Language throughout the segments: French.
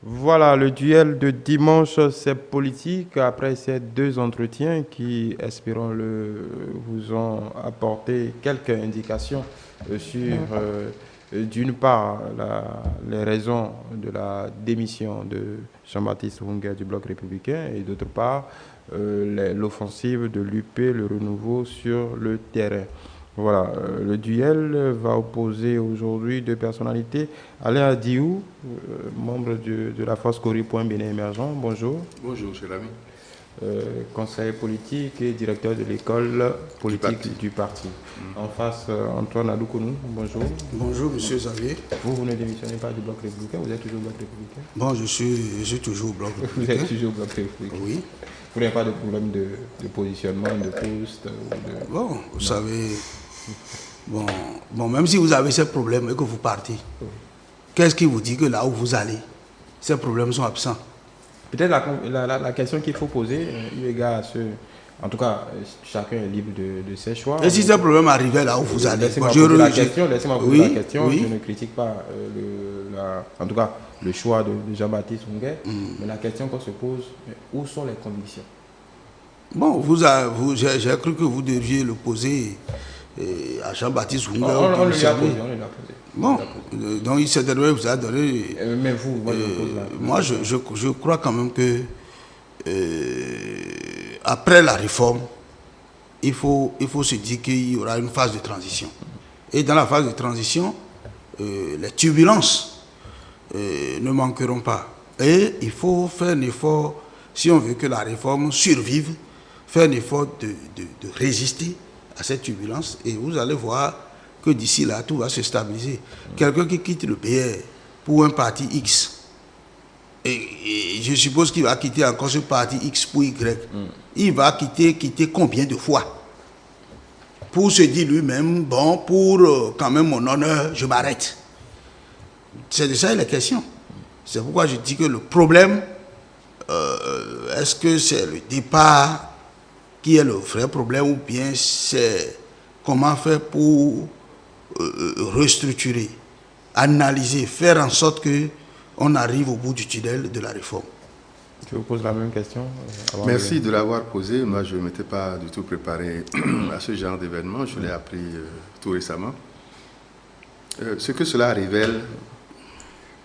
Voilà, le duel de dimanche, c'est politique. Après ces deux entretiens qui, espérons-le, vous ont apporté quelques indications sur, d'une part, les raisons de la démission de Jean-Baptiste Runga du Bloc républicain et d'autre part, l'offensive de l'UP, le renouveau sur le terrain. Voilà, le duel va opposer aujourd'hui deux personnalités. Alain Adiou, membre de la force Cori.Bénin Émergent, bonjour. Bonjour, cher ami. Conseiller politique et directeur de l'école politique du parti. En face, Antoine Adoukounou, bonjour. Bonjour, monsieur Xavier. Vous ne démissionnez pas du Bloc républicain, vous êtes toujours au Bloc républicain? Bon, je suis toujours au Bloc républicain. Vous êtes toujours au Bloc républicain? Oui. Vous n'avez pas de problème de positionnement, de poste Bon, vous savez, bon, même si vous avez ces problèmes et que vous partez, qu'est-ce qui vous dit que là où vous allez, ces problèmes sont absents? Peut-être la question qu'il faut poser, eu égard à ce... En tout cas, chacun est libre de ses choix. Et si ces problèmes arrivaient là où vous allez? Laissez-moi poser la question. Oui, La question. oui. Je ne critique pas, en tout cas, le choix de Jean-Baptiste Runga. Mais la question qu'on se pose, où sont les convictions? Bon, j'ai cru que vous deviez le poser à Jean-Baptiste Runga. On lui a posé. Bon, donc il s'est donné, vous a donné. Mais vous, moi, je pose la moi, je crois quand même que après la réforme, il faut se dire qu'il y aura une phase de transition. Et dans la phase de transition, les turbulences ne manqueront pas. Et il faut faire un effort, si on veut que la réforme survive, faire un effort de résister à cette turbulence. Et vous allez voir que d'ici là, tout va se stabiliser. Quelqu'un qui quitte le PR pour un parti X, et je suppose qu'il va quitter encore ce parti X pour Y, il va quitter combien de fois? Pour se dire lui-même, bon, pour quand même mon honneur, je m'arrête. C'est de ça il est question. C'est pourquoi je dis que le problème, est-ce que c'est le départ qui est le vrai problème ou bien c'est comment faire pour restructurer, analyser, faire en sorte qu'on arrive au bout du tunnel de la réforme. Je vous pose la même question. Merci de l'avoir posé. Moi, je ne m'étais pas du tout préparé à ce genre d'événement. Je l'ai appris tout récemment. Ce que cela révèle,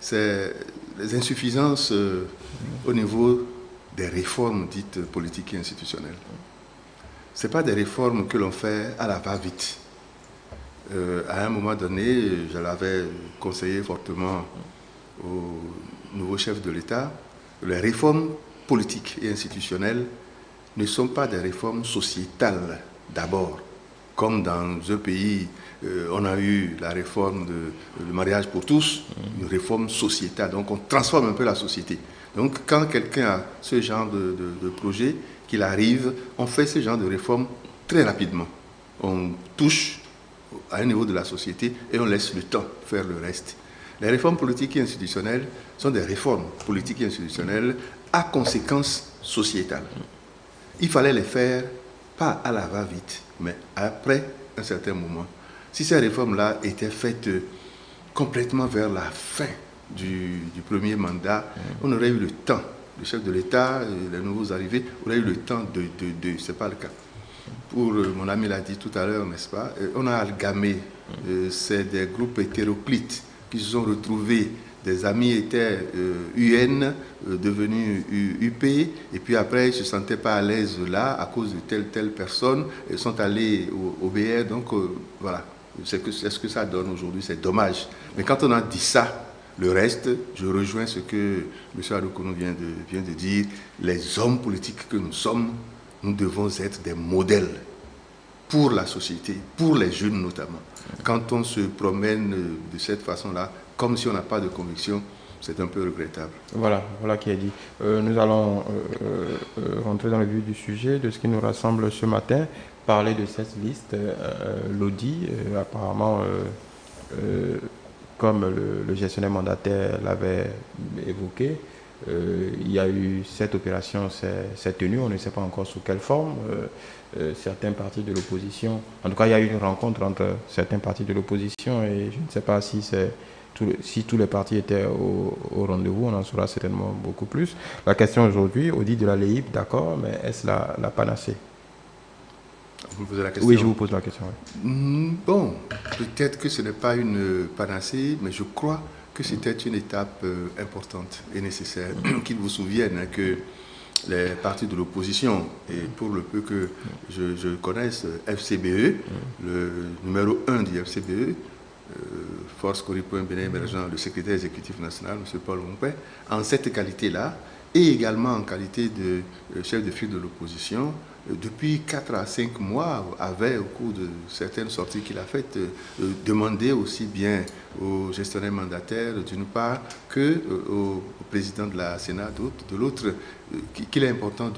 c'est les insuffisances au niveau des réformes dites politiques et institutionnelles. Ce n'est pas des réformes que l'on fait à la va-vite. À un moment donné, je l'avais conseillé fortement au nouveau chef de l'État, les réformes politiques et institutionnelles ne sont pas des réformes sociétales d'abord. Comme dans un pays, on a eu la réforme du mariage pour tous, une réforme sociétale. Donc on transforme un peu la société. Donc quand quelqu'un a ce genre de projet, qu'il arrive, on fait ce genre de réforme très rapidement. On touche à un niveau de la société et on laisse le temps faire le reste. Les réformes politiques et institutionnelles sont des réformes politiques et institutionnelles à conséquences sociétales. Il fallait les faire, pas à la va-vite, mais après un certain moment. Si ces réformes-là étaient faites complètement vers la fin du premier mandat, on aurait eu le temps, le chef de l'État, les nouveaux arrivés, auraient eu le temps c'est pas le cas. Pour, mon ami l'a dit tout à l'heure, n'est-ce pas, on a amalgamé, c'est des groupes hétéroclites qui se sont retrouvés, des amis étaient UN, devenus UP, et puis après ils ne se sentaient pas à l'aise là à cause de telle personne, ils sont allés au BR, donc voilà, c'est ce que ça donne aujourd'hui, c'est dommage. Mais quand on a dit ça, le reste, je rejoins ce que M. Adoukounou vient de dire, les hommes politiques que nous sommes, nous devons être des modèles pour la société, pour les jeunes notamment. Quand on se promène de cette façon-là, comme si on n'a pas de conviction, c'est un peu regrettable. Voilà qui est dit. Nous allons rentrer dans le vif du sujet, de ce qui nous rassemble ce matin, parler de cette liste. L'Audi, apparemment, comme le gestionnaire mandataire l'avait évoqué, il y a eu cette opération, s'est tenue, on ne sait pas encore sous quelle forme. Certains partis de l'opposition, en tout cas il y a eu une rencontre entre certains partis de l'opposition et je ne sais pas si c'est si tous les partis étaient au rendez-vous, on en saura certainement beaucoup plus. La question aujourd'hui, audit de la LEIP, d'accord, mais est-ce la panacée? Vous me posez la question? Oui, je vous pose la question. Oui. Bon, peut-être que ce n'est pas une panacée, mais je crois que c'était une étape importante et nécessaire. Qu'il vous souvienne que les partis de l'opposition, et pour le peu que je connaisse FCBE, le numéro 1 du FCBE, Force Corripon Bénin Émergent, le secrétaire exécutif national, M. Paul Mompé, en cette qualité-là, et également en qualité de chef de file de l'opposition, depuis 4 à 5 mois, avait, au cours de certaines sorties qu'il a faites, demandé aussi bien aux gestionnaires mandataires, d'une part, qu'au président de la Sénat, de l'autre, qu'il est important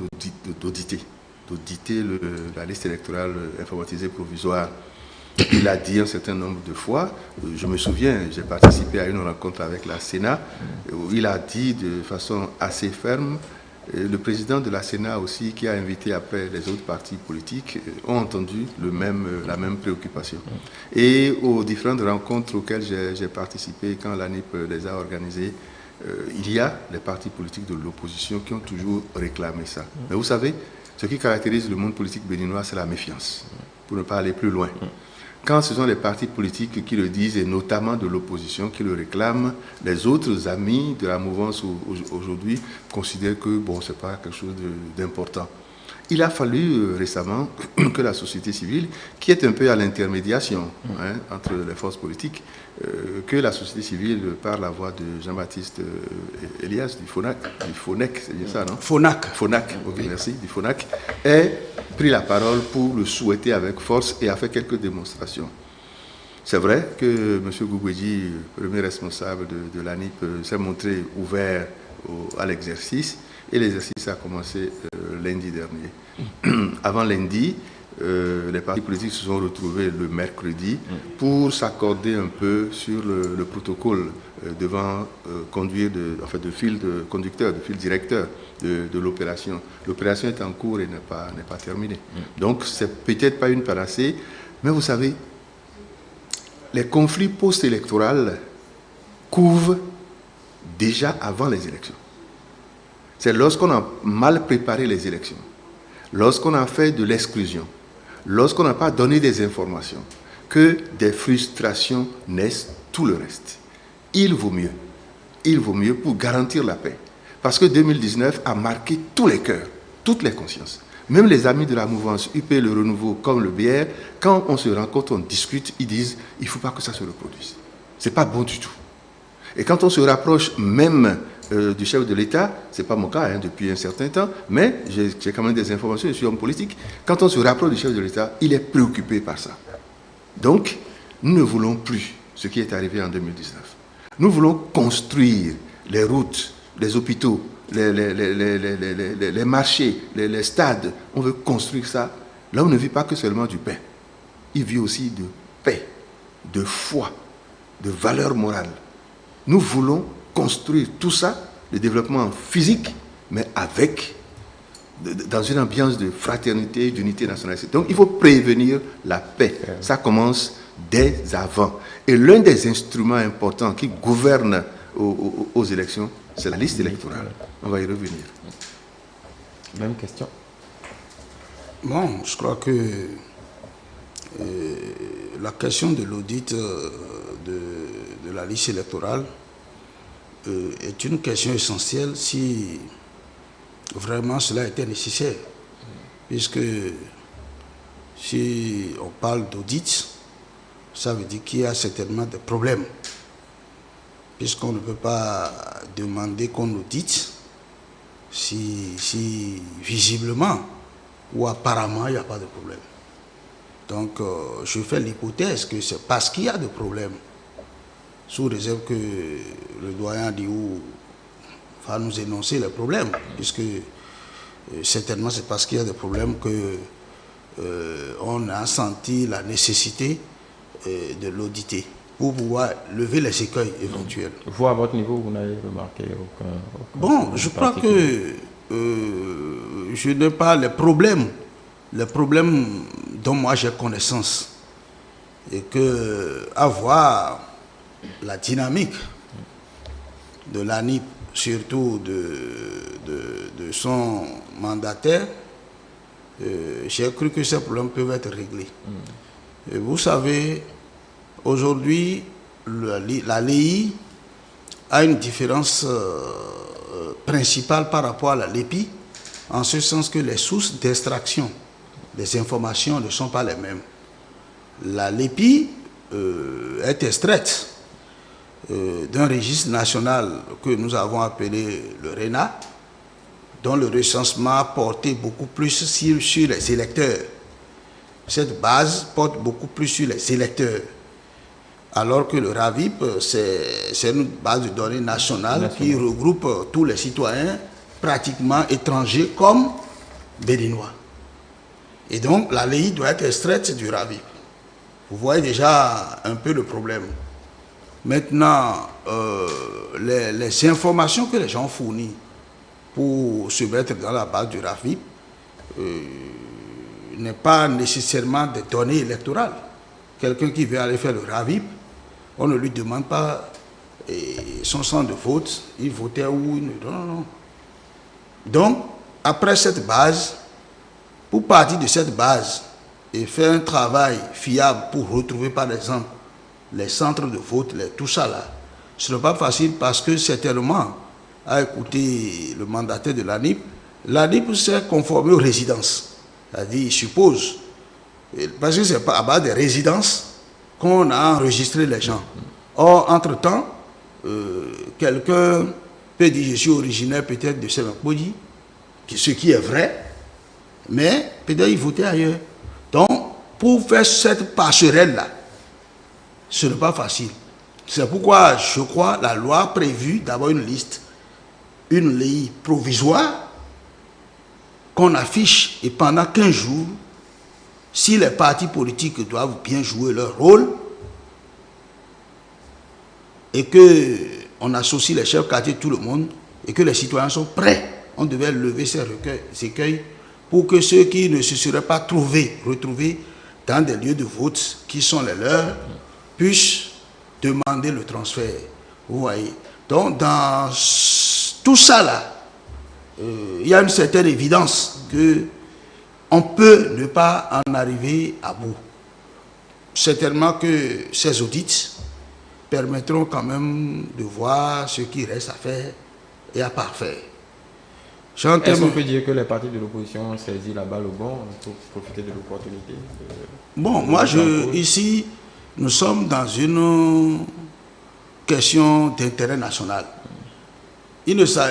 d'auditer la liste électorale informatisée provisoire. Il a dit un certain nombre de fois, je me souviens, j'ai participé à une rencontre avec la Sénat, où il a dit de façon assez ferme, le président de la Sénat aussi, qui a invité après les autres partis politiques, ont entendu la même préoccupation. Et aux différentes rencontres auxquelles j'ai participé, quand l'ANIP les a organisées, il y a les partis politiques de l'opposition qui ont toujours réclamé ça. Mais vous savez, ce qui caractérise le monde politique béninois, c'est la méfiance, pour ne pas aller plus loin. Quand ce sont les partis politiques qui le disent, et notamment de l'opposition qui le réclament, les autres amis de la mouvance aujourd'hui considèrent que bon, ce n'est pas quelque chose d'important. Il a fallu récemment que la société civile, qui est un peu à l'intermédiation entre les forces politiques, que la société civile, par la voix de Jean-Baptiste Elias, du FONEC, c'est bien ça, non? FONAC. FONAC, ok, merci, du FONAC, ait pris la parole pour le souhaiter avec force et a fait quelques démonstrations. C'est vrai que M. Goubedji, premier responsable de l'ANIP, s'est montré ouvert à l'exercice, et l'exercice a commencé lundi dernier. Avant lundi, les partis politiques se sont retrouvés le mercredi pour s'accorder un peu sur le protocole devant conduire de fil conducteur, de fil directeur de l'opération. L'opération est en cours et n'est pas terminée. Donc, c'est peut-être pas une panacée, mais vous savez, les conflits post-électoraux couvrent déjà avant les élections. C'est lorsqu'on a mal préparé les élections, lorsqu'on a fait de l'exclusion, lorsqu'on n'a pas donné des informations, que des frustrations naissent, tout le reste. Il vaut mieux pour garantir la paix. Parce que 2019 a marqué tous les cœurs, toutes les consciences. Même les amis de la mouvance UP, le renouveau, comme le BR, quand on se rencontre, on discute, ils disent il ne faut pas que ça se reproduise. Ce n'est pas bon du tout. Et quand on se rapproche même du chef de l'État, ce n'est pas mon cas depuis un certain temps, mais j'ai quand même des informations, je suis homme politique. Quand on se rapproche du chef de l'État, il est préoccupé par ça. Donc, nous ne voulons plus ce qui est arrivé en 2019. Nous voulons construire les routes, les hôpitaux, les marchés, les stades. On veut construire ça. Là, on ne vit pas que seulement du pain. Il vit aussi de paix, de foi, de valeurs morales. Nous voulons construire tout ça, le développement physique, mais dans une ambiance de fraternité, d'unité nationale. Donc, il faut prévenir la paix. Ça commence dès avant. Et l'un des instruments importants qui gouvernent aux élections, c'est la liste électorale. On va y revenir. Même question. Bon, je crois que la question de l'audit de la liste électorale est une question essentielle si vraiment cela était nécessaire. Puisque si on parle d'audit, ça veut dire qu'il y a certainement des problèmes. Puisqu'on ne peut pas demander qu'on audite si visiblement ou apparemment il n'y a pas de problème. Donc je fais l'hypothèse que c'est parce qu'il y a des problèmes, sous réserve que le doyen Diou va nous énoncer les problèmes, puisque certainement c'est parce qu'il y a des problèmes que on a senti la nécessité de l'auditer pour pouvoir lever les écueils éventuels. Vous, à votre niveau, vous n'avez remarqué aucun bon, je crois que je n'ai pas les problèmes dont moi j'ai connaissance. Et que avoir la dynamique de l'ANIP, surtout de son mandataire, j'ai cru que ces problèmes peuvent être réglés. Et vous savez, aujourd'hui, la LEI a une différence principale par rapport à la LEPI, en ce sens que les sources d'extraction des informations ne sont pas les mêmes. La LEPI est extraite d'un registre national que nous avons appelé le RENA, dont le recensement portait beaucoup plus sur les électeurs. Cette base porte beaucoup plus sur les électeurs. Alors que le RAVIP, c'est une base de données nationale qui regroupe tous les citoyens pratiquement étrangers comme béninois. Et donc la LEI doit être extraite du RAVIP. Vous voyez déjà un peu le problème. Maintenant, les informations que les gens fournissent pour se mettre dans la base du RAVIP n'est pas nécessairement des données électorales. Quelqu'un qui veut aller faire le RAVIP, on ne lui demande pas son centre de vote, il votait où, non. Donc, après cette base, pour partir de cette base et faire un travail fiable pour retrouver par exemple les centres de vote, tout ça là, ce n'est pas facile parce que certainement, à écouter le mandataire de l'ANIP, l'ANIP s'est conformé aux résidences. C'est-à-dire, il suppose, parce que ce n'est pas à base des résidences qu'on a enregistré les gens. Or, entre-temps, quelqu'un peut dire je suis originaire peut-être de Sémakbodi, ce qui est vrai, mais peut-être il votait ailleurs. Donc, pour faire cette passerelle-là, ce n'est pas facile. C'est pourquoi, je crois, la loi a prévu d'avoir une liste, une LEI provisoire, qu'on affiche et pendant 15 jours, si les partis politiques doivent bien jouer leur rôle, et qu'on associe les chefs quartiers, tout le monde, et que les citoyens sont prêts, on devait lever ces écueils pour que ceux qui ne se seraient pas retrouvés dans des lieux de vote qui sont les leurs, puissent demander le transfert. Vous voyez. Donc, dans tout ça là, il y a une certaine évidence qu'on peut ne pas en arriver à bout. Certainement que ces audits permettront quand même de voir ce qui reste à faire et à parfaire. Est-ce qu'on peut dire que les partis de l'opposition ont saisi la balle au bon pour profiter de l'opportunité? Bon, moi, ici, nous sommes dans une question d'intérêt national.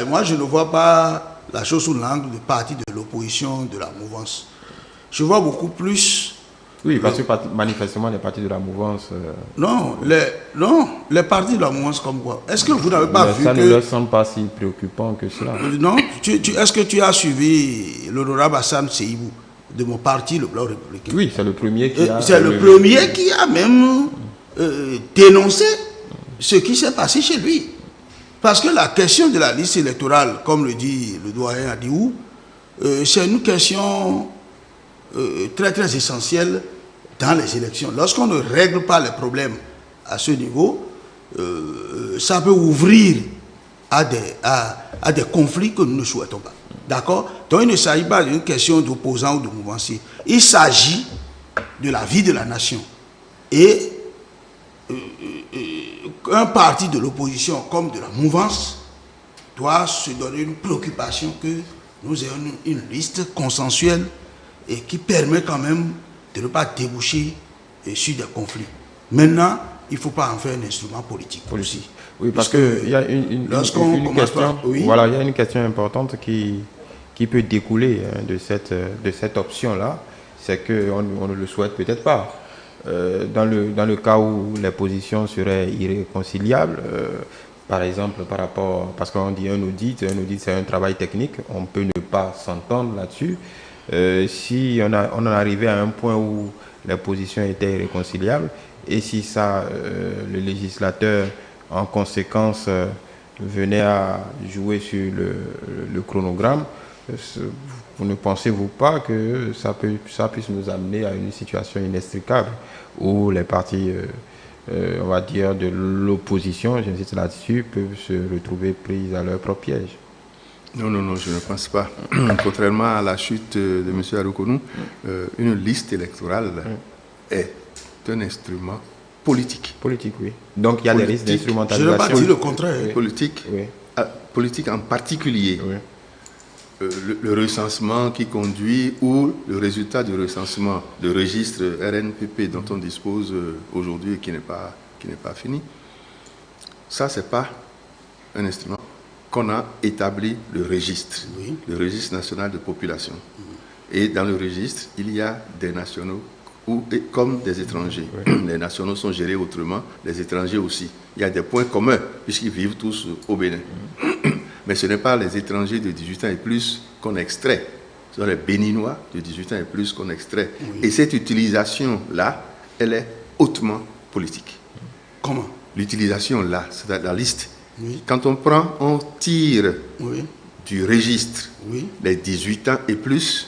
Moi, je ne vois pas la chose sous l'angle du parti de l'opposition, de la mouvance. Je vois beaucoup plus... Oui, parce que manifestement, les partis de la mouvance... Non, les partis de la mouvance comme quoi? Est-ce que vous n'avez pas vu que... Ça ne leur semble pas si préoccupant que cela. Non, est-ce que tu as suivi l'honorable Hassan Seibou de mon parti, le Blanc Républicain? Oui, c'est le premier qui a... C'est le premier qui a même dénoncé ce qui s'est passé chez lui. Parce que la question de la liste électorale, comme le dit le doyen Adiou, c'est une question très très essentielle dans les élections. Lorsqu'on ne règle pas les problèmes à ce niveau, ça peut ouvrir à des conflits que nous ne souhaitons pas. D'accord? Donc il ne s'agit pas d'une question d'opposants ou de mouvanciers. Il s'agit de la vie de la nation. Et un parti de l'opposition comme de la mouvance doit se donner une préoccupation que nous ayons une liste consensuelle et qui permet quand même de ne pas déboucher sur des conflits. Maintenant, il ne faut pas en faire un instrument politique. Oui, parce qu'il y a une question, voilà, il y a une question importante qui peut découler de cette option-là, c'est qu'on ne le souhaite peut-être pas. Dans le cas où les positions seraient irréconciliables, par exemple, parce qu'on dit un audit c'est un travail technique, on peut ne pas s'entendre là-dessus. Si on en arrivait à un point où les positions étaient irréconciliables, et si le législateur, en conséquence, venait à jouer sur le chronogramme, vous ne pensez-vous pas que ça puisse nous amener à une situation inextricable où les partis on va dire, de l'opposition, j'insiste là-dessus, peuvent se retrouver prises à leur propre piège. Non, non, non, je ne pense pas. Contrairement à la chute de M. Aroukounou, une liste électorale est un instrument politique. Politique, oui. Donc il y a des risques d'instrumentalisation. Je n'ai pas dit le contraire. Politique, oui. Politique en particulier. Oui. Le recensement qui conduit ou le résultat du recensement de registre RNPP dont on dispose aujourd'hui et qui n'est pas fini, ça, ce n'est pas un instrument qu'on a établi le registre, le registre national de population. Et dans le registre, il y a des nationaux comme des étrangers. Les nationaux sont gérés autrement, les étrangers aussi. Il y a des points communs puisqu'ils vivent tous au Bénin. Mais ce n'est pas les étrangers de 18 ans et plus qu'on extrait. Ce sont les Béninois de 18 ans et plus qu'on extrait. Et cette utilisation-là, elle est hautement politique. Comment? L'utilisation-là, c'est la liste. Quand on tire du registre les 18 ans et plus,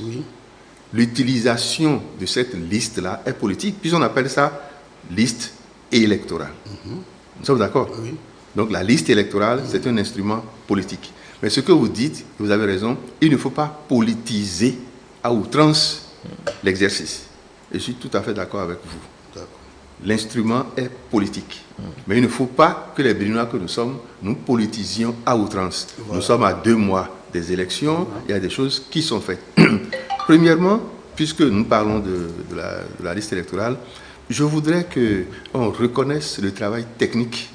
l'utilisation de cette liste-là est politique, puisqu'on appelle ça liste électorale. Nous sommes d'accord? Donc la liste électorale, c'est un instrument politique. Mais ce que vous dites, vous avez raison, il ne faut pas politiser à outrance l'exercice. Et je suis tout à fait d'accord avec vous. L'instrument est politique. Mais il ne faut pas que les Béninois que nous sommes, nous politisions à outrance. Nous sommes à 2 mois des élections, il y a des choses qui sont faites. Premièrement, puisque nous parlons de la liste électorale, je voudrais qu'on reconnaisse le travail technique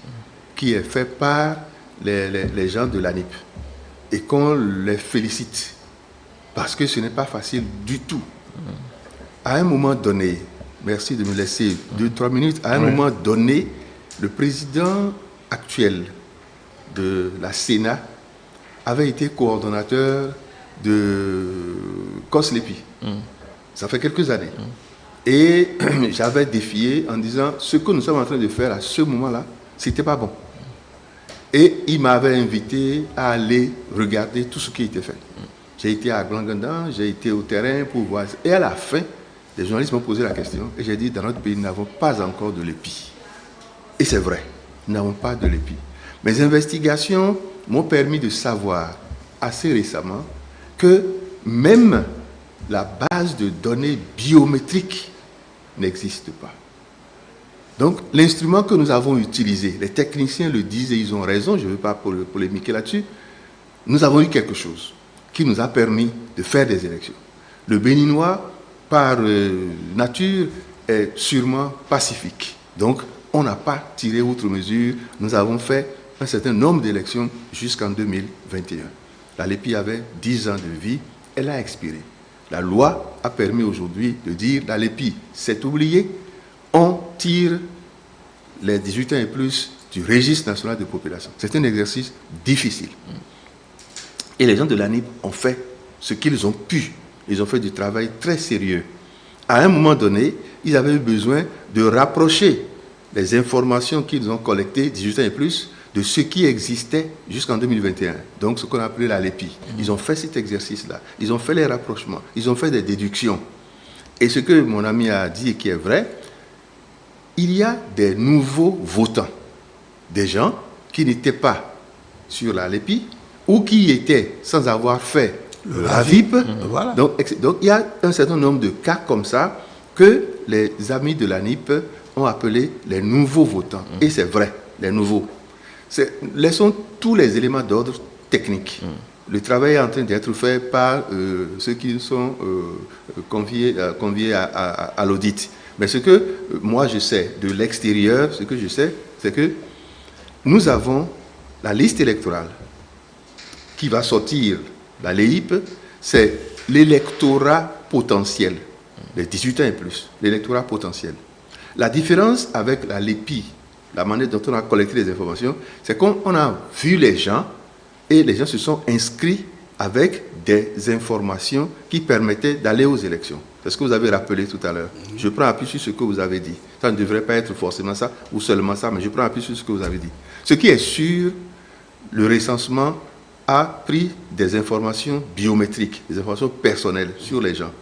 qui est fait par les gens de l'ANIP et qu'on les félicite parce que ce n'est pas facile du tout. À un moment donné, merci de me laisser 2-3 minutes, à un moment donné, le président actuel de la Sénat avait été coordonnateur de COSLEPI. Ça fait quelques années. Et j'avais défié en disant ce que nous sommes en train de faire à ce moment-là, c'était pas bon. Et il m'avait invité à aller regarder tout ce qui était fait. J'ai été à Glangandan, j'ai été au terrain pour voir. Et à la fin, les journalistes m'ont posé la question et j'ai dit dans notre pays, nous n'avons pas encore de l'épi. Et c'est vrai, nous n'avons pas de l'épi. Mes investigations m'ont permis de savoir assez récemment que même la base de données biométriques n'existe pas. Donc, l'instrument que nous avons utilisé, les techniciens le disent et ils ont raison, je ne veux pas polémiquer là-dessus, nous avons eu quelque chose qui nous a permis de faire des élections. Le Béninois, par nature, est sûrement pacifique. Donc, on n'a pas tiré outre mesure. Nous avons fait un certain nombre d'élections jusqu'en 2021. La LEPI avait 10 ans de vie, elle a expiré. La loi a permis aujourd'hui de dire la LEPI s'est oubliée, on tire les 18 ans et plus du registre national de population. C'est un exercice difficile. Et les gens de l'ANIP ont fait ce qu'ils ont pu. Ils ont fait du travail très sérieux. À un moment donné, ils avaient eu besoin de rapprocher les informations qu'ils ont collectées, 18 ans et plus, de ce qui existait jusqu'en 2021. Donc, ce qu'on a appelé la LEPI. Ils ont fait cet exercice-là. Ils ont fait les rapprochements. Ils ont fait des déductions. Et ce que mon ami a dit et qui est vrai, il y a des nouveaux votants. Des gens qui n'étaient pas sur la LEPI ou qui étaient sans avoir fait le RAVIP. Voilà. Donc, il y a un certain nombre de cas comme ça que les amis de l'ANIP ont appelé les nouveaux votants. Et c'est vrai, les nouveaux. Laissons tous les éléments d'ordre technique. Le travail est en train d'être fait par ceux qui sont conviés à l'audit. Mais ce que moi je sais de l'extérieur, ce que je sais, c'est que nous avons la liste électorale qui va sortir, la LEIP, c'est l'électorat potentiel, les 18 ans et plus, l'électorat potentiel. La différence avec la LEPI, la manière dont on a collecté les informations, c'est qu'on a vu les gens et les gens se sont inscrits avec des informations qui permettaient d'aller aux élections. C'est ce que vous avez rappelé tout à l'heure. Je prends appui sur ce que vous avez dit. Ça ne devrait pas être forcément ça ou seulement ça, mais je prends appui sur ce que vous avez dit. Ce qui est sûr, le recensement a pris des informations biométriques, des informations personnelles sur les gens.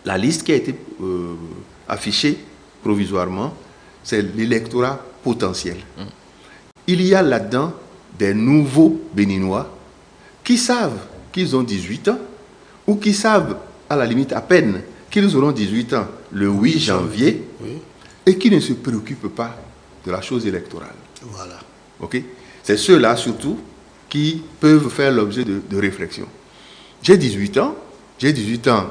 La liste qui a été affichée provisoirement c'est l'électorat potentiel. Il y a là-dedans des nouveaux Béninois qui savent qu'ils ont 18 ans ou qui savent à la limite à peine qu'ils auront 18 ans le 8 janvier et qui ne se préoccupent pas de la chose électorale. Voilà. Ok? C'est ceux-là surtout qui peuvent faire l'objet de réflexion. J'ai 18 ans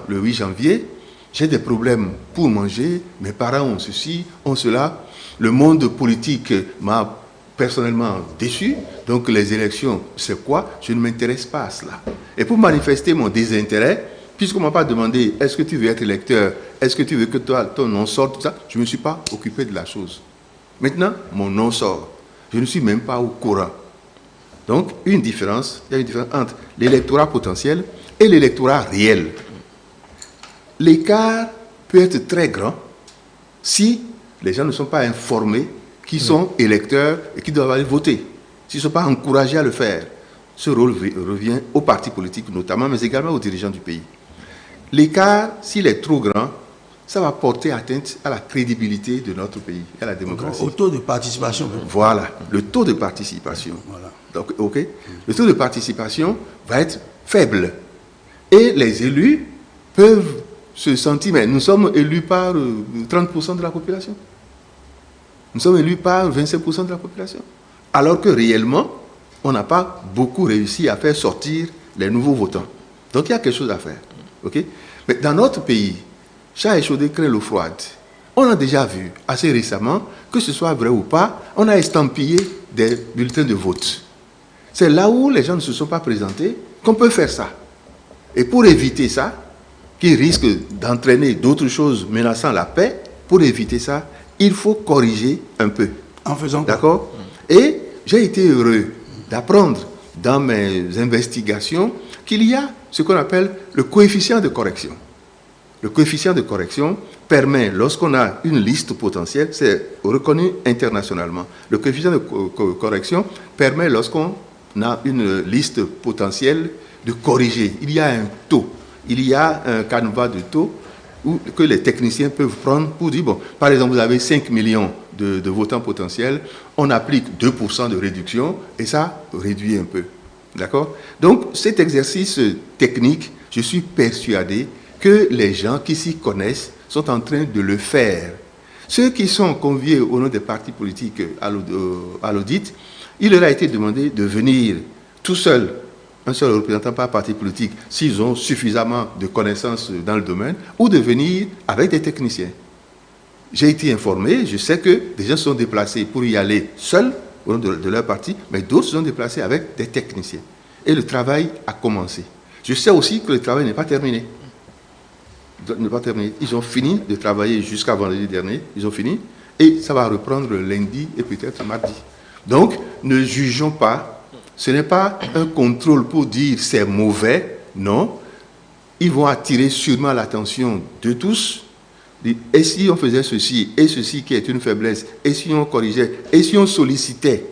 le 8 janvier, j'ai des problèmes pour manger, mes parents ont ceci, ont cela, le monde politique m'a personnellement déçu, donc les élections, c'est quoi? Je ne m'intéresse pas à cela. Et pour manifester mon désintérêt, puisqu'on ne m'a pas demandé est-ce que tu veux être électeur, est-ce que tu veux que ton nom sorte, tout ça, je ne me suis pas occupé de la chose. Maintenant, mon nom sort. Je ne suis même pas au courant. Donc, il y a une différence entre l'électorat potentiel et l'électorat réel. L'écart peut être très grand si les gens ne sont pas informés qu'ils sont électeurs et qu'ils doivent aller voter. S'ils ne sont pas encouragés à le faire, ce rôle revient aux partis politiques notamment, mais également aux dirigeants du pays. L'écart, s'il est trop grand, ça va porter atteinte à la crédibilité de notre pays, à la démocratie. Au taux de participation. Voilà, le taux de participation. Voilà. Donc, ok, le taux de participation va être faible. Et les élus peuvent se sentir, mais nous sommes élus par 30% de la population. Nous sommes élus par 25% de la population. Alors que réellement, on n'a pas beaucoup réussi à faire sortir les nouveaux votants. Donc il y a quelque chose à faire. Okay? Mais dans notre pays, chat échaudé craint l'eau froide. On a déjà vu assez récemment, que ce soit vrai ou pas, on a estampillé des bulletins de vote. C'est là où les gens ne se sont pas présentés qu'on peut faire ça. Et pour éviter ça, qui risque d'entraîner d'autres choses menaçant la paix, pour éviter ça, il faut corriger un peu. En faisant quoi? D'accord? Et j'ai été heureux d'apprendre dans mes investigations qu'il y a ce qu'on appelle le coefficient de correction. Le coefficient de correction permet, lorsqu'on a une liste potentielle, c'est reconnu internationalement. Le coefficient de correction permet, lorsqu'on a une liste potentielle, de corriger. Il y a un taux, il y a un canevas de taux que les techniciens peuvent prendre pour dire, bon, par exemple, vous avez 5 millions de votants potentiels, on applique 2% de réduction et ça réduit un peu. D'accord? Donc, cet exercice technique, je suis persuadé que les gens qui s'y connaissent sont en train de le faire. Ceux qui sont conviés au nom des partis politiques à l'audit, il leur a été demandé de venir tout seul, un seul représentant par parti politique, s'ils ont suffisamment de connaissances dans le domaine, ou de venir avec des techniciens. J'ai été informé, je sais que des gens sont déplacés pour y aller seuls, au nom de leur parti, mais d'autres sont déplacés avec des techniciens. Et le travail a commencé. Je sais aussi que le travail n'est pas terminé. Ils ont fini de travailler jusqu'à vendredi dernier, ils ont fini, et ça va reprendre lundi et peut-être mardi. Donc, ne jugeons pas. Ce n'est pas un contrôle pour dire c'est mauvais, non. Ils vont attirer sûrement l'attention de tous. Et si on faisait ceci, et ceci qui est une faiblesse, et si on corrigeait, et si on sollicitait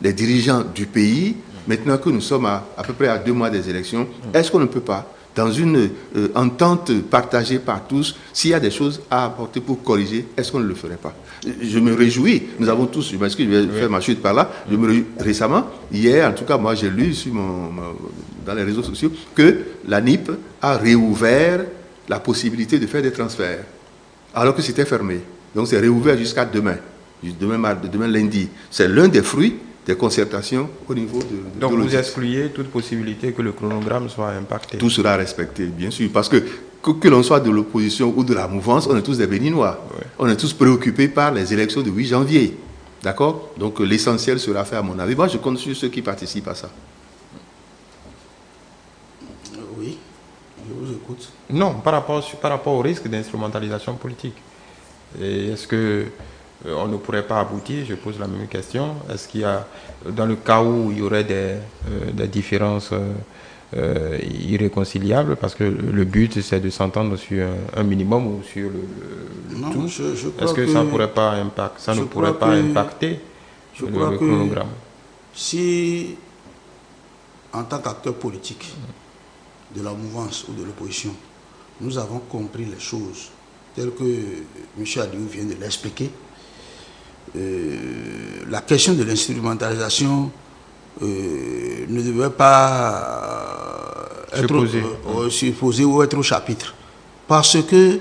les dirigeants du pays, maintenant que nous sommes à peu près à 2 mois des élections, est-ce qu'on ne peut pas, dans une entente partagée par tous, s'il y a des choses à apporter pour corriger, est-ce qu'on ne le ferait pas? Je me réjouis, nous avons tous, je m'excuse, je vais faire ma chute par là, je me réjouis récemment, hier, en tout cas, moi j'ai lu sur dans les réseaux sociaux que la NIP a réouvert la possibilité de faire des transferts, alors que c'était fermé. Donc c'est réouvert jusqu'à demain lundi. C'est l'un des fruits des concertations au niveau de Donc vous excluez toute possibilité que le chronogramme soit impacté? Tout sera respecté, bien sûr, parce que l'on soit de l'opposition ou de la mouvance, on est tous des Béninois. Ouais. On est tous préoccupés par les élections du 8 janvier. D'accord? Donc l'essentiel sera fait à mon avis. Moi, je compte sur ceux qui participent à ça. Oui, je vous écoute. Non, par rapport au risque d'instrumentalisation politique. Est-ce que on ne pourrait pas aboutir, je pose la même question, est-ce qu'il y a, dans le cas où il y aurait des différences irréconciliables, parce que le but c'est de s'entendre sur un minimum ou sur le tout, est-ce que ça ne pourrait pas impacter le chronogramme? Si, en tant qu'acteur politique de la mouvance ou de l'opposition, nous avons compris les choses telles que M. Aliou vient de l'expliquer, la question de l'instrumentalisation ne devait pas se poser ou être au chapitre. Parce que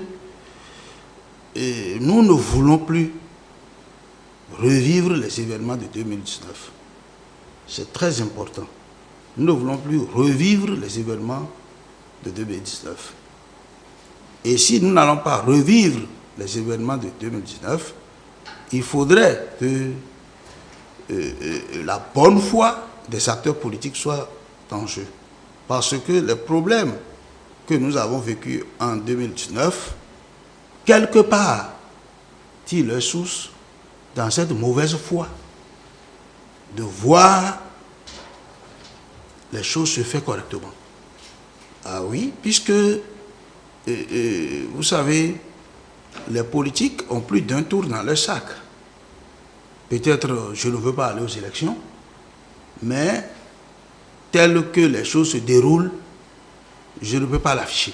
nous ne voulons plus revivre les événements de 2019. C'est très important. Nous ne voulons plus revivre les événements de 2019. Et si nous n'allons pas revivre les événements de 2019, il faudrait que la bonne foi des acteurs politiques soit en jeu. Parce que les problèmes que nous avons vécus en 2019, quelque part, tirent leur source dans cette mauvaise foi de voir les choses se faire correctement. Ah oui, puisque, vous savez, les politiques ont plus d'un tour dans leur sac. Peut-être je ne veux pas aller aux élections, mais tel que les choses se déroulent, je ne peux pas l'afficher.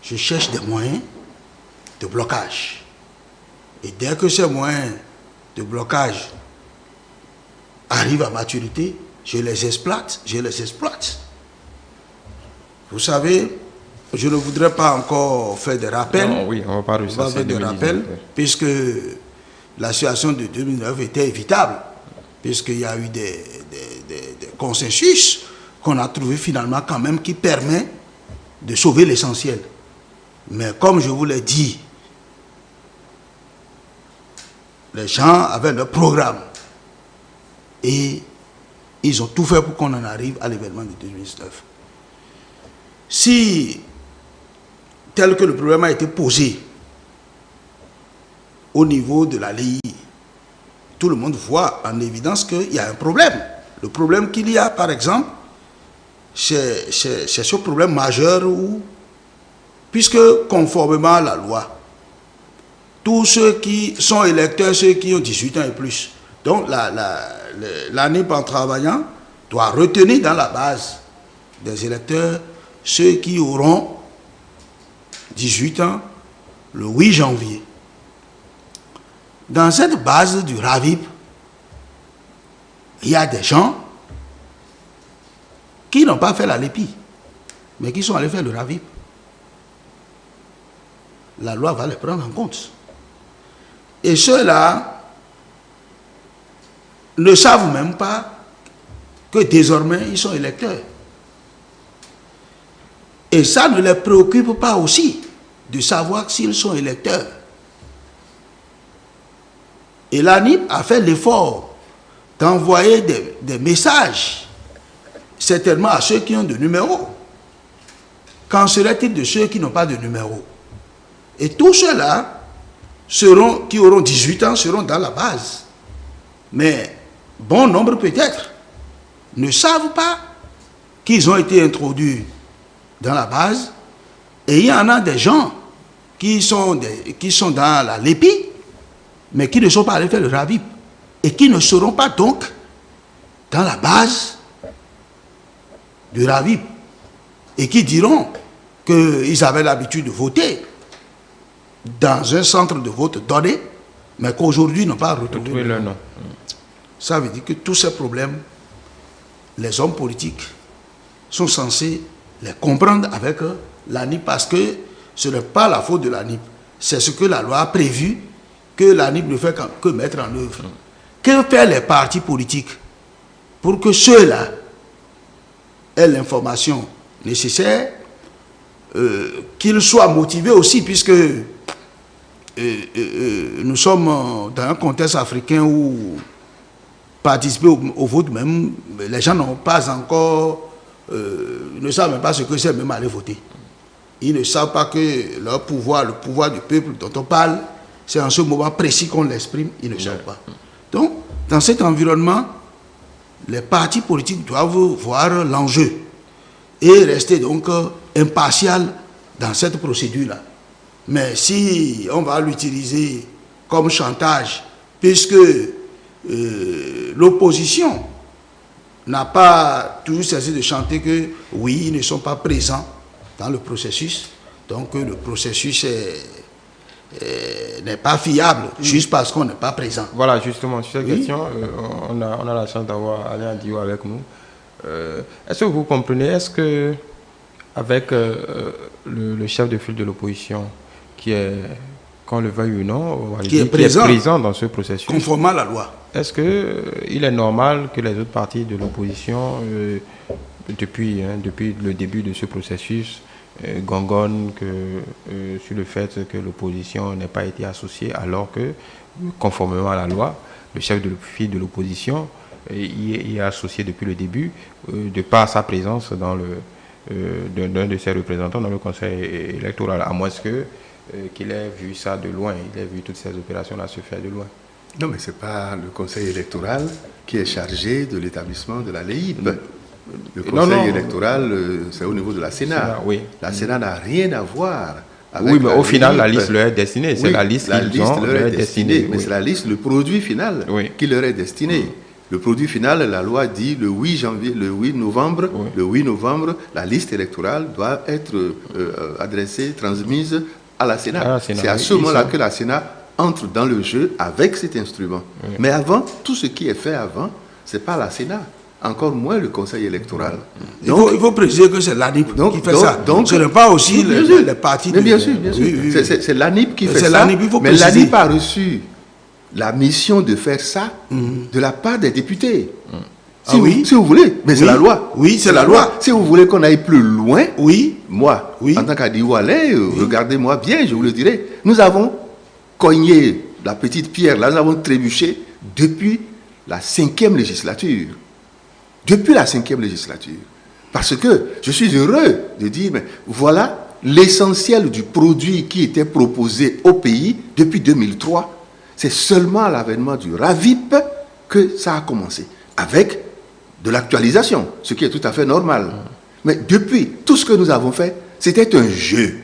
Je cherche des moyens de blocage. Et dès que ces moyens de blocage arrivent à maturité, je les exploite. Vous savez, je ne voudrais pas encore faire des rappels. Non, oui, on va pas faire des rappels, puisque la situation de 2009 était évitable, puisqu'il y a eu des consensus qu'on a trouvé finalement quand même qui permet de sauver l'essentiel. Mais comme je vous l'ai dit, les gens avaient leur programme et ils ont tout fait pour qu'on en arrive à l'événement de 2019. Si, tel que le problème a été posé au niveau de la LEI, tout le monde voit en évidence qu'il y a un problème. Le problème qu'il y a, par exemple, c'est ce problème majeur où, puisque conformément à la loi, tous ceux qui sont électeurs, ceux qui ont 18 ans et plus, donc l'ANIP en travaillant doit retenir dans la base des électeurs ceux qui auront 18 ans le 8 janvier. Dans cette base du RAVIP, il y a des gens qui n'ont pas fait la LEPI, mais qui sont allés faire le RAVIP. La loi va les prendre en compte. Et ceux-là ne savent même pas que désormais ils sont électeurs. Et ça ne les préoccupe pas aussi de savoir s'ils sont électeurs. Et l'ANIP a fait l'effort d'envoyer des messages, certainement à ceux qui ont de numéros. Qu'en serait-il de ceux qui n'ont pas de numéro? Et tous ceux-là qui auront 18 ans seront dans la base. Mais bon nombre peut-être ne savent pas qu'ils ont été introduits dans la base. Et il y en a des gens qui sont dans la LEPI, mais qui ne sont pas allés faire le RAVIP. Et qui ne seront pas donc dans la base du RAVIP. Et qui diront qu'ils avaient l'habitude de voter dans un centre de vote donné, mais qu'aujourd'hui n'ont pas retrouvé le nom. Ça veut dire que tous ces problèmes, les hommes politiques sont censés les comprendre avec l'ANIP, parce que ce n'est pas la faute de l'ANIP. C'est ce que la loi a prévu, que l'ANIP ne fait que mettre en œuvre. Que faire les partis politiques pour que ceux-là aient l'information nécessaire, qu'ils soient motivés aussi, puisque nous sommes dans un contexte africain où participer au vote même, les gens n'ont pas encore, ne savent même pas ce que c'est même aller voter. Ils ne savent pas que leur pouvoir, le pouvoir du peuple dont on parle, c'est en ce moment précis qu'on l'exprime, ils ne savent pas. Donc, dans cet environnement, les partis politiques doivent voir l'enjeu et rester donc impartial dans cette procédure-là. Mais si on va l'utiliser comme chantage, puisque l'opposition n'a pas toujours cessé de chanter que oui, ils ne sont pas présents dans le processus, donc le processus n'est pas fiable juste parce qu'on n'est pas présent. Voilà, justement, sur cette question, on a la chance d'avoir Alain Dio avec nous. Est-ce que vous comprenez, est-ce que avec le chef de file de l'opposition, qui est, qu'on le veuille ou non, qui est présent dans ce processus, conformément à la loi, est-ce qu'il est normal que les autres partis de l'opposition, depuis le début de ce processus, gongonnent sur le fait que l'opposition n'ait pas été associée, alors que, conformément à la loi, le chef de file de l'opposition y est associé depuis le début, de par sa présence dans d'un de ses représentants dans le conseil électoral, à moins qu'il ait vu ça de loin, il ait vu toutes ces opérations-là se faire de loin. Non, mais ce n'est pas le conseil électoral qui est chargé de l'établissement de la LEIP. Le conseil électoral, c'est au niveau de la Sénat. Oui. La Sénat n'a rien à voir avec. Oui, mais au final, la liste leur est destinée. C'est la liste leur est destinée. Mais c'est la liste, le produit final qui leur est destiné. Le produit final, la loi dit le 8 novembre, la liste électorale doit être adressée, transmise à la Sénat. C'est à ce moment-là que la Sénat entre dans le jeu avec cet instrument. Mais avant, tout ce qui est fait avant, ce n'est pas la Sénat, encore moins le Conseil électoral. Donc, il faut préciser que c'est l'ANIP qui fait ça. Donc, ce n'est pas aussi les partis. Mais bien sûr, bien sûr. C'est l'ANIP qui fait ça. Mais l'ANIP a reçu la mission de faire ça de la part des députés. Si vous voulez, mais c'est la loi. Oui, c'est la loi. Si vous voulez qu'on aille plus loin, moi, en tant qu'Adiwalais, regardez-moi bien, je vous le dirai. Nous avons cogné la petite pierre, là, nous avons trébuché depuis la 5e législature. Depuis la 5e législature. Parce que je suis heureux de dire, mais voilà l'essentiel du produit qui était proposé au pays depuis 2003. C'est seulement à l'avènement du RAVIP que ça a commencé. Avec de l'actualisation, ce qui est tout à fait normal. Mais depuis, tout ce que nous avons fait, c'était un jeu.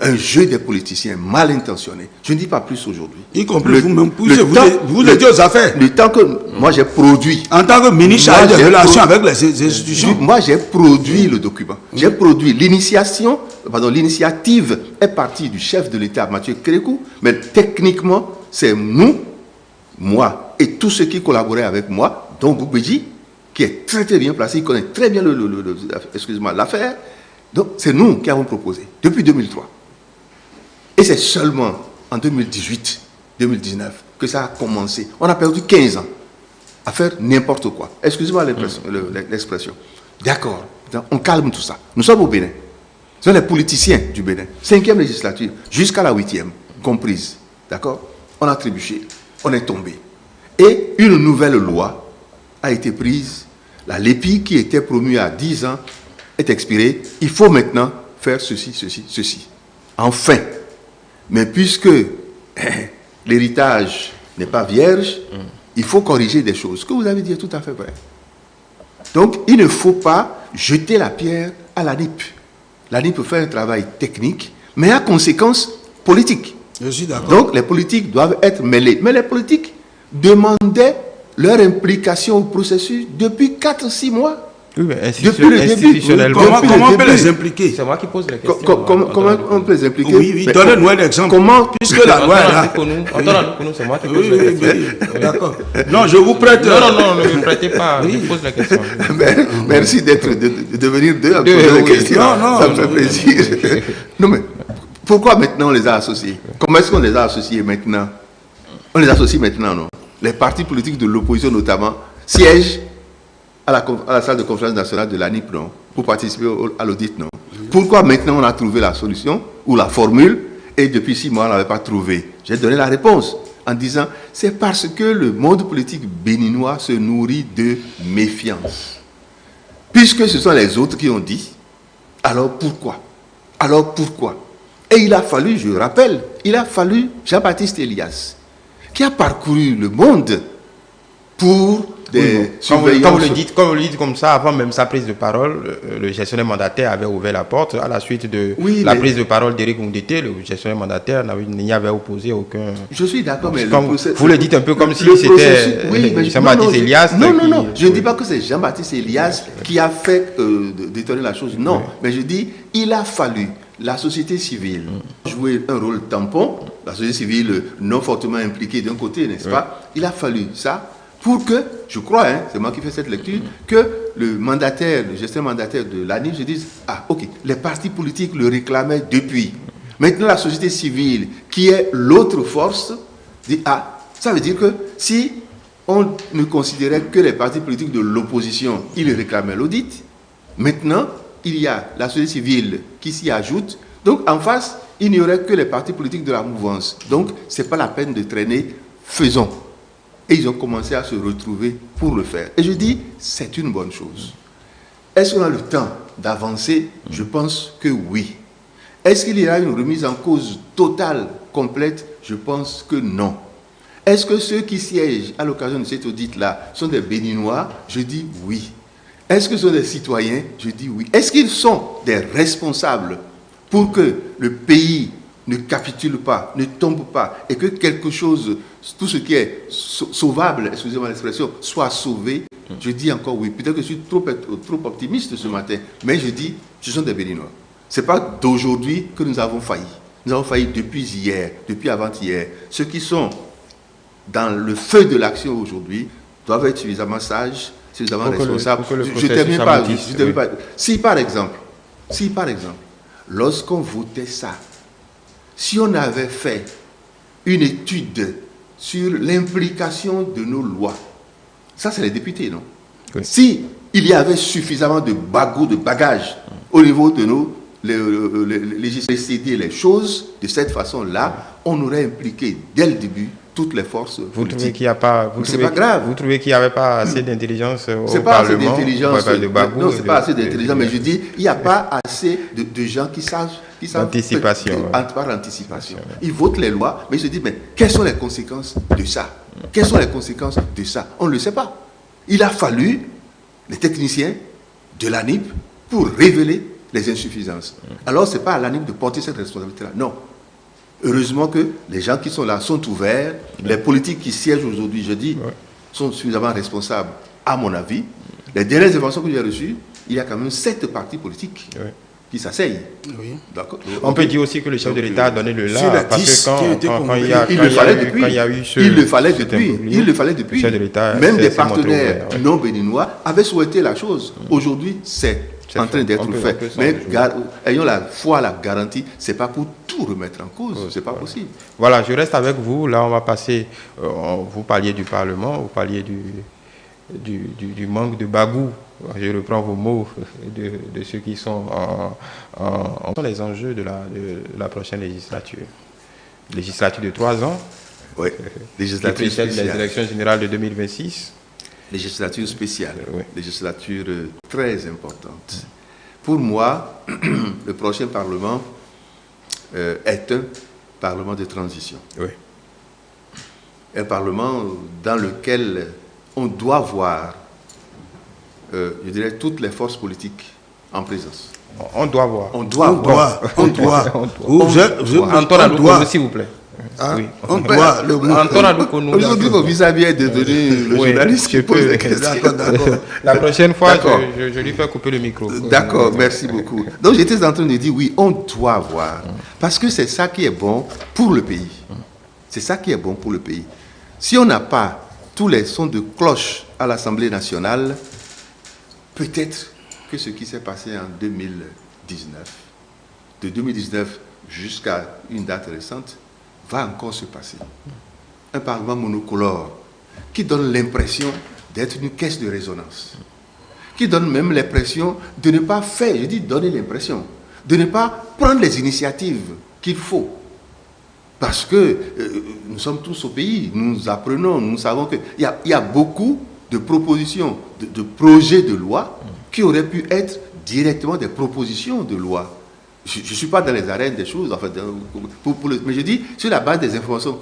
Un jeu des politiciens mal intentionnés. Je ne dis pas plus aujourd'hui. Y compris vous-même, vous étiez aux affaires. Le temps que moi j'ai produit. En tant que ministre chargé des relations avec les institutions. Moi j'ai produit le document. J'ai produit l'initiative est partie du chef de l'État, Mathieu Kérékou. Mais techniquement, c'est nous, moi et tous ceux qui collaboraient avec moi, dont Boubedji, qui est très très bien placé, il connaît très bien l'affaire. Donc c'est nous qui avons proposé depuis 2003. Et c'est seulement en 2018, 2019 que ça a commencé. On a perdu 15 ans à faire n'importe quoi. Excusez-moi l'expression. D'accord, on calme tout ça. Nous sommes au Bénin. Ce sont les politiciens du Bénin. 5e législature, jusqu'à la 8e, comprise. D'accord? On a trébuché, on est tombé. Et une nouvelle loi a été prise. La LEPI qui était promue à 10 ans est expirée. Il faut maintenant faire ceci, ceci, ceci. Enfin. Mais puisque l'héritage n'est pas vierge, il faut corriger des choses. Ce que vous avez dit est tout à fait vrai. Donc, il ne faut pas jeter la pierre à l'ANIP. L'ANIP fait un travail technique, mais à conséquences politiques. Je suis d'accord. Donc, les politiques doivent être mêlés. Mais les politiques demandaient leur implication au processus depuis 4-6 mois. Oui, mais institutionnellement. Comment on peut les impliquer? C'est moi qui pose la question. Comment on peut les impliquer? Oui, donnez-nous un exemple. Comment, puisque la loi est là. C'est moi qui pose la question. D'accord. Non, je vous prête. Non, ne me prêtez pas. Je pose la question. Merci de venir deux à poser la question. Ça me fait plaisir. Non, mais pourquoi maintenant on les a associés? Comment est-ce qu'on les a associés maintenant? On les associe maintenant, non? Les partis politiques de l'opposition notamment siègent à la salle de conférence nationale de l'ANIP, non? Pour participer à l'audit, non? Pourquoi maintenant on a trouvé la solution ou la formule et depuis 6 mois on n'avait pas trouvé? J'ai donné la réponse en disant c'est parce que le monde politique béninois se nourrit de méfiance. Puisque ce sont les autres qui ont dit, alors pourquoi? Et il a fallu, je rappelle, Jean-Baptiste Elias, qui a parcouru le monde pour des surveillances. Comme vous le dites comme ça, avant même sa prise de parole, le gestionnaire mandataire avait ouvert la porte à la suite de prise de parole d'Éric Ngoundété. Le gestionnaire mandataire n'y avait opposé aucun. Je suis d'accord, mais vous le dites un peu comme si c'était Jean-Baptiste Elias. Non, je ne dis pas que c'est Jean-Baptiste Elias qui a fait détonner la chose. Non, mais je dis il a fallu la société civile jouer un rôle tampon la société civile non fortement impliquée d'un côté, n'est-ce pas? Il a fallu ça pour que, je crois, c'est moi qui fais cette lecture, que le mandataire, le gestionnaire mandataire de l'ANIP se dise, ah ok, les partis politiques le réclamaient depuis. Maintenant la société civile, qui est l'autre force, dit, ah, ça veut dire que si on ne considérait que les partis politiques de l'opposition, ils réclamaient l'audit. Maintenant, il y a la société civile qui s'y ajoute. Donc, en face, il n'y aurait que les partis politiques de la mouvance. Donc, ce n'est pas la peine de traîner, faisons. Et ils ont commencé à se retrouver pour le faire. Et je dis, c'est une bonne chose. Est-ce qu'on a le temps d'avancer? Je pense que oui. Est-ce qu'il y aura une remise en cause totale, complète? Je pense que non. Est-ce que ceux qui siègent à l'occasion de cet audit-là sont des Béninois? Je dis oui. Est-ce que ce sont des citoyens? Je dis oui. Est-ce qu'ils sont des responsables pour que le pays ne capitule pas, ne tombe pas, et que quelque chose, tout ce qui est sauvable, excusez-moi l'expression, soit sauvé? Je dis encore oui. Peut-être que je suis trop optimiste ce matin, mais je dis, ce sont des Béninois. Ce n'est pas d'aujourd'hui que nous avons failli. Nous avons failli depuis hier, depuis avant-hier. Ceux qui sont dans le feu de l'action aujourd'hui doivent être suffisamment sages, suffisamment responsables. Je ne termine pas. Si par exemple, lorsqu'on votait ça, si on avait fait une étude sur l'implication de nos lois, ça c'est les députés, non? Oui. Si il y avait suffisamment de bagages au niveau de nos législations, les choses de cette façon-là, on aurait impliqué dès le début toutes les forces politiques. Vous trouvez qu'il n'y a pas, c'est pas grave. Vous trouvez qu'il n'y avait pas assez d'intelligence au c'est pas Parlement? Assez d'intelligence. Non, c'est pas assez d'intelligence, mais je dis, il n'y a pas assez de gens qui savent anticipation. Par anticipation. Ils votent les lois, mais ils se disent, mais quelles sont les conséquences de ça? Quelles sont les conséquences de ça? On ne le sait pas. Il a fallu les techniciens de l'ANIP pour révéler les insuffisances. Alors, ce n'est pas à l'ANIP de porter cette responsabilité-là. Non. Heureusement que les gens qui sont là sont ouverts. Les politiques qui siègent aujourd'hui, je dis, sont suffisamment responsables, à mon avis. Les dernières informations que j'ai reçues, il y a quand même 7 partis politiques qui s'asseyent. Oui. On peut dire aussi que le chef de l'État a donné le là, parce que quand il le fallait depuis. Même des partenaires non béninois avaient souhaité la chose. Aujourd'hui, c'est en train d'être fait. Mais ayons la foi, la garantie, ce n'est pas pour tout remettre en cause, ce n'est pas possible. Voilà, je reste avec vous. Là, on va passer, vous parliez du Parlement, vous parliez du manque de bagou. Je reprends vos mots de ceux qui sont en les enjeux de la prochaine législature. Législature de 3 ans. Oui, législature spéciale. Les élections générales de 2026. Législature spéciale, législature très importante. Pour moi, le prochain Parlement est un Parlement de transition. Oui. Un Parlement dans lequel on doit voir, je dirais, toutes les forces politiques en présence. On doit voir. On doit. S'il vous plaît. Ah, oui. On doit le mot. Aujourd'hui, vos vis-à-vis est devenu le journaliste qui pose des questions. D'accord. La prochaine fois, je lui fais couper le micro. D'accord, merci beaucoup. Donc, j'étais en train de dire, oui, on doit voir. Parce que c'est ça qui est bon pour le pays. C'est ça qui est bon pour le pays. Si on n'a pas tous les sons de cloche à l'Assemblée nationale, peut-être que ce qui s'est passé en 2019, de 2019 jusqu'à une date récente, va encore se passer. Un Parlement monocolore qui donne l'impression d'être une caisse de résonance, qui donne même l'impression de ne pas faire, je dis donner l'impression, de ne pas prendre les initiatives qu'il faut. Parce que nous sommes tous au pays, nous apprenons, nous savons qu'il y a beaucoup de propositions, de projets de loi qui auraient pu être directement des propositions de loi. Je ne suis pas dans les arènes des choses, en fait, mais je dis, sur la base des informations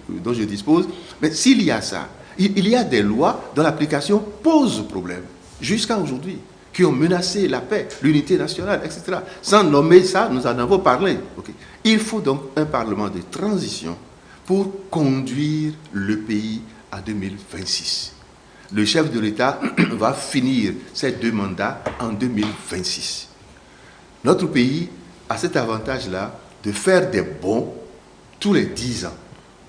dont je dispose, mais s'il y a ça, il y a des lois dont l'application pose problème, jusqu'à aujourd'hui, qui ont menacé la paix, l'unité nationale, etc. Sans nommer ça, nous en avons parlé. Okay. Il faut donc un Parlement de transition pour conduire le pays à 2026. Le chef de l'État va finir ses 2 mandats en 2026. Notre pays a cet avantage-là de faire des bons tous les 10 ans.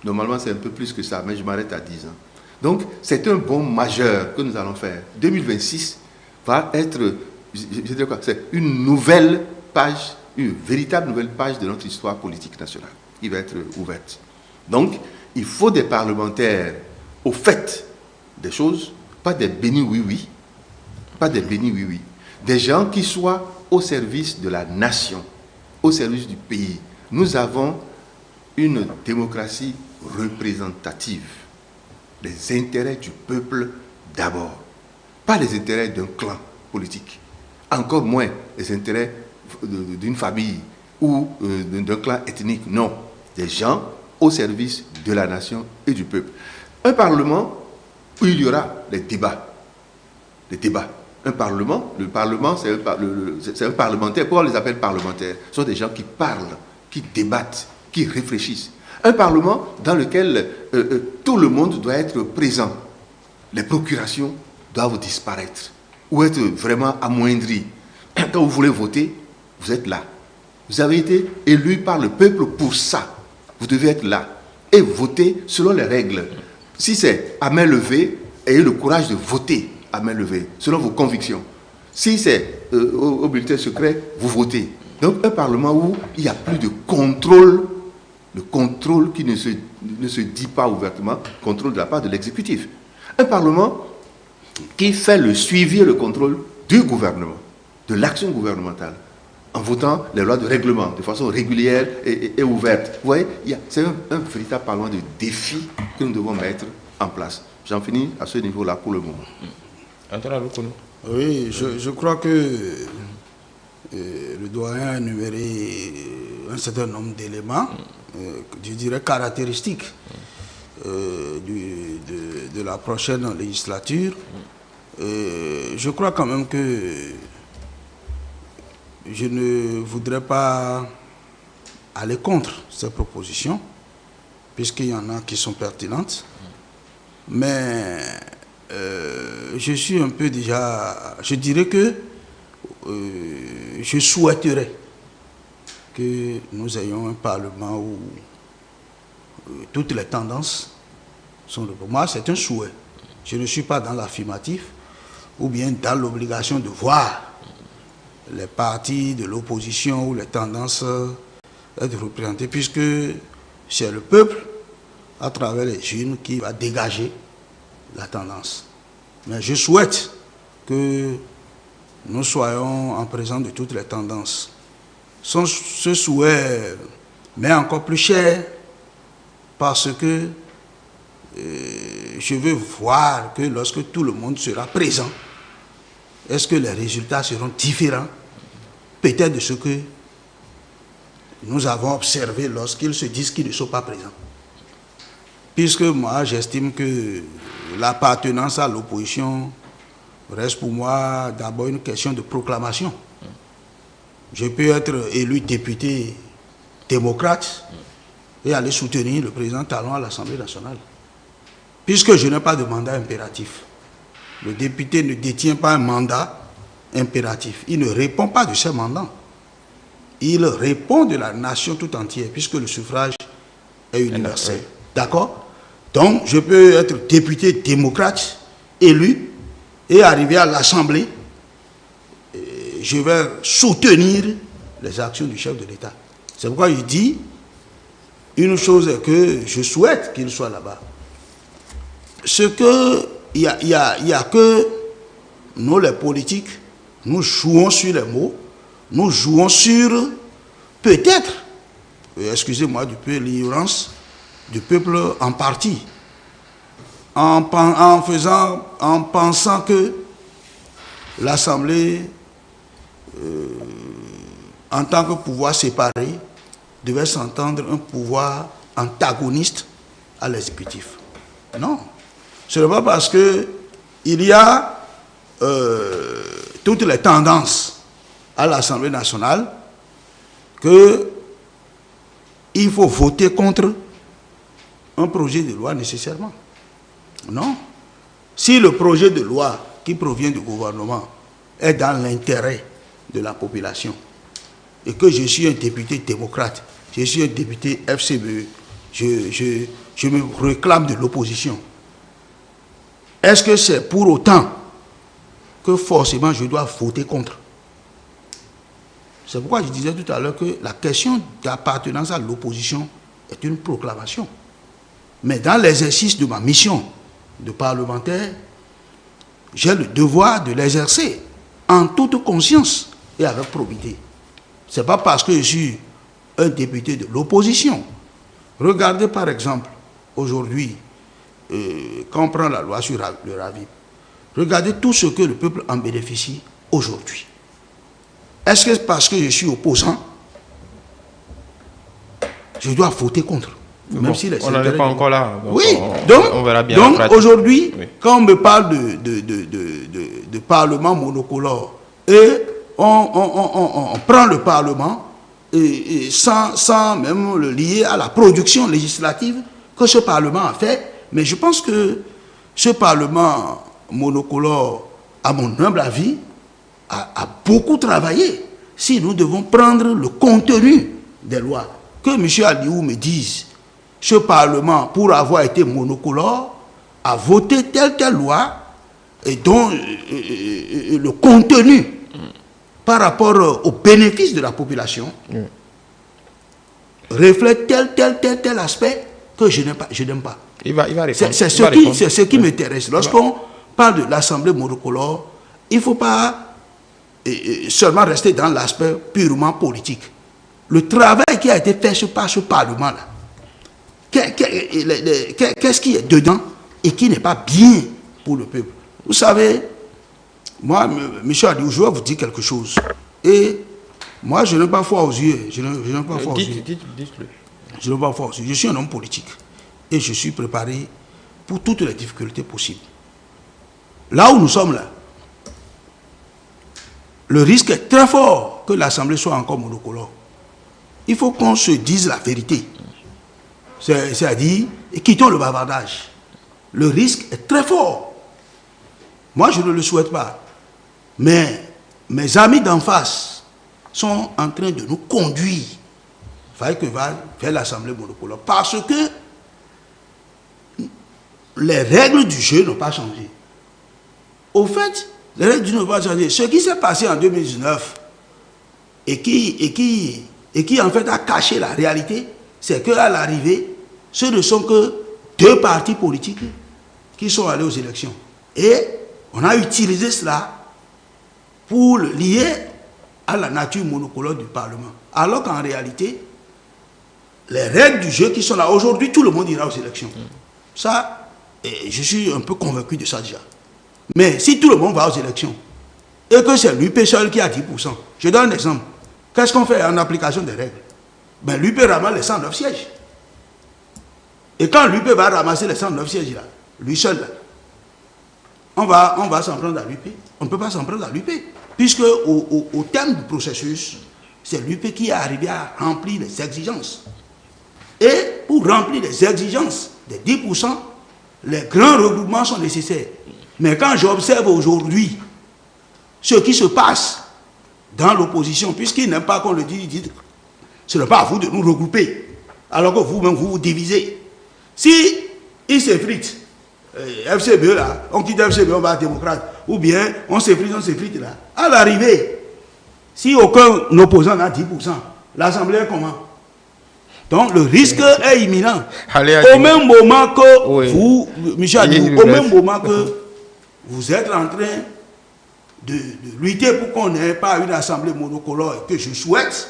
Normalement, c'est un peu plus que ça, mais je m'arrête à 10 ans. Donc, c'est un bond majeur que nous allons faire. 2026 va être, je dirais quoi, c'est une nouvelle page, une véritable nouvelle page de notre histoire politique nationale qui va être ouverte. Donc, il faut des parlementaires au fait des choses, pas des bénis oui-oui, pas des bénis oui-oui, des gens qui soient au service de la nation, au service du pays. Nous avons une démocratie représentative. Les intérêts du peuple d'abord, pas les intérêts d'un clan politique, encore moins les intérêts d'une famille ou d'un clan ethnique, non, des gens au service de la nation et du peuple. Un parlement où il y aura des débats, un parlement, le parlement c'est un parlementaire, pourquoi on les appelle parlementaires? Ce sont des gens qui parlent, qui débattent, qui réfléchissent. Un parlement dans lequel tout le monde doit être présent. Les procurations doivent disparaître ou être vraiment amoindries. Quand vous voulez voter, vous êtes là. Vous avez été élu par le peuple pour ça. Vous devez être là et voter selon les règles. Si c'est à main levée, ayez le courage de voter à main levée, selon vos convictions. Si c'est au bulletin secret, vous votez. Donc un parlement où il n'y a plus de contrôle, le contrôle qui ne se dit pas ouvertement, contrôle de la part de l'exécutif. Un parlement qui fait le suivi et le contrôle du gouvernement, de l'action gouvernementale, en votant les lois de règlement de façon régulière et ouverte. Vous voyez, c'est un véritable parlement de défi que nous devons mettre en place. J'en finis à ce niveau-là pour le moment. Oui, je crois que le doyen a énuméré un certain nombre d'éléments, je dirais caractéristiques de la prochaine législature. Je crois quand même que je ne voudrais pas aller contre ces propositions, puisqu'il y en a qui sont pertinentes. Mais je suis un peu déjà... Je dirais que je souhaiterais que nous ayons un Parlement où toutes les tendances sont de... Pour moi, c'est un souhait. Je ne suis pas dans l'affirmatif ou bien dans l'obligation de voir les partis de l'opposition ou les tendances être représentées, puisque c'est le peuple, à travers les urnes, qui va dégager la tendance. Mais je souhaite que nous soyons en présence de toutes les tendances. Ce souhait m'est encore plus cher parce que je veux voir que lorsque tout le monde sera présent, est-ce que les résultats seront différents, peut-être de ce que nous avons observé lorsqu'ils se disent qu'ils ne sont pas présents. Puisque moi, j'estime que l'appartenance à l'opposition reste pour moi d'abord une question de proclamation. Je peux être élu député démocrate et aller soutenir le président Talon à l'Assemblée nationale. Puisque je n'ai pas de mandat impératif. Le député ne détient pas un mandat impératif. Il ne répond pas de ses mandats. Il répond de la nation tout entière, puisque le suffrage est universel. D'accord? Donc, je peux être député démocrate, élu, et arriver à l'Assemblée. Je vais soutenir les actions du chef de l'État. C'est pourquoi je dis, une chose est que je souhaite qu'il soit là-bas. Ce que il y a que nous, les politiques, nous jouons sur les mots, nous jouons sur, peut-être, excusez-moi du peu l'ignorance du peuple en partie, en pensant que l'Assemblée, en tant que pouvoir séparé, devait s'entendre un pouvoir antagoniste à l'exécutif. Non. Ce n'est pas parce qu'il y a toutes les tendances à l'Assemblée nationale qu'il faut voter contre un projet de loi nécessairement. Non. Si le projet de loi qui provient du gouvernement est dans l'intérêt de la population et que je suis un député démocrate je suis un député FCBE, je me réclame de l'opposition. Est-ce que c'est pour autant que forcément je dois voter contre? C'est pourquoi je disais tout à l'heure que la question d'appartenance à l'opposition est une proclamation. Mais dans l'exercice de ma mission de parlementaire, j'ai le devoir de l'exercer en toute conscience et avec probité. Ce n'est pas parce que je suis un député de l'opposition. Regardez par exemple, aujourd'hui, quand on prend la loi sur le RAVIP, regardez tout ce que le peuple en bénéficie aujourd'hui. Est-ce que parce que je suis opposant, je dois voter contre? Même si on n'en est pas encore là. Donc oui, on verra bien. Donc aujourd'hui, oui, quand on me parle de parlement monocolore, et on prend le parlement et sans même le lier à la production législative que ce parlement a fait, mais je pense que ce parlement monocolore, à mon humble avis, a beaucoup travaillé. Si nous devons prendre le contenu des lois, que M. Aliou me dise, ce Parlement, pour avoir été monocolore, a voté telle loi et dont le contenu par rapport aux bénéfices de la population reflète tel aspect que je n'aime pas. Il va répondre. C'est ce qui m'intéresse. Lorsqu'on parle de l'Assemblée monocolore, il ne faut pas seulement rester dans l'aspect purement politique. Le travail qui a été fait par ce Parlement-là, qu'est-ce qui est dedans et qui n'est pas bien pour le peuple? Vous savez, moi, M. Adiou, je vais vous dire quelque chose. Et moi, je n'ai pas foi aux yeux. Je n'ai pas foi aux yeux. Dites-le. Je n'ai pas foi aux yeux. Je suis un homme politique. Et je suis préparé pour toutes les difficultés possibles. Là où nous sommes là, le risque est très fort que l'Assemblée soit encore monocolore. Il faut qu'on se dise la vérité. C'est-à-dire, quittons le bavardage. Le risque est très fort. Moi, je ne le souhaite pas. Mais mes amis d'en face sont en train de nous conduire vers l'Assemblée monocolore. Parce que les règles du jeu n'ont pas changé. Au fait, les règles du jeu n'ont pas changé. Ce qui s'est passé en 2019 et qui en fait a caché la réalité, c'est qu'à l'arrivée, ce ne sont que 2 partis politiques qui sont allés aux élections. Et on a utilisé cela pour le lier à la nature monocolore du Parlement. Alors qu'en réalité, les règles du jeu qui sont là, aujourd'hui, tout le monde ira aux élections. Ça, je suis un peu convaincu de ça déjà. Mais si tout le monde va aux élections, et que c'est l'UP seul qui a 10%, je donne un exemple. Qu'est-ce qu'on fait en application des règles? Ben, l'UP ramasse les 109 sièges. Et quand l'UP va ramasser les 109 sièges là, lui seul, là, on va s'en prendre à l'UP. On ne peut pas s'en prendre à l'UP. Puisque au terme du processus, c'est l'UP qui est arrivé à remplir les exigences. Et pour remplir les exigences des 10%, les grands regroupements sont nécessaires. Mais quand j'observe aujourd'hui ce qui se passe dans l'opposition, puisqu'ils n'aiment pas qu'on le dise, ils disent, ce n'est pas à vous de nous regrouper, alors que vous-même vous divisez. Si ils s'effritent, FCBE là, on quitte FCBE, on va à démocrate, ou bien on s'effrite là. À l'arrivée, si aucun opposant n'a 10%, l'Assemblée est comment? Donc le risque est imminent. Au même moment que vous, Michel Adiou, au même moment que vous êtes en train de lutter pour qu'on n'ait pas une assemblée monocolore et que je souhaite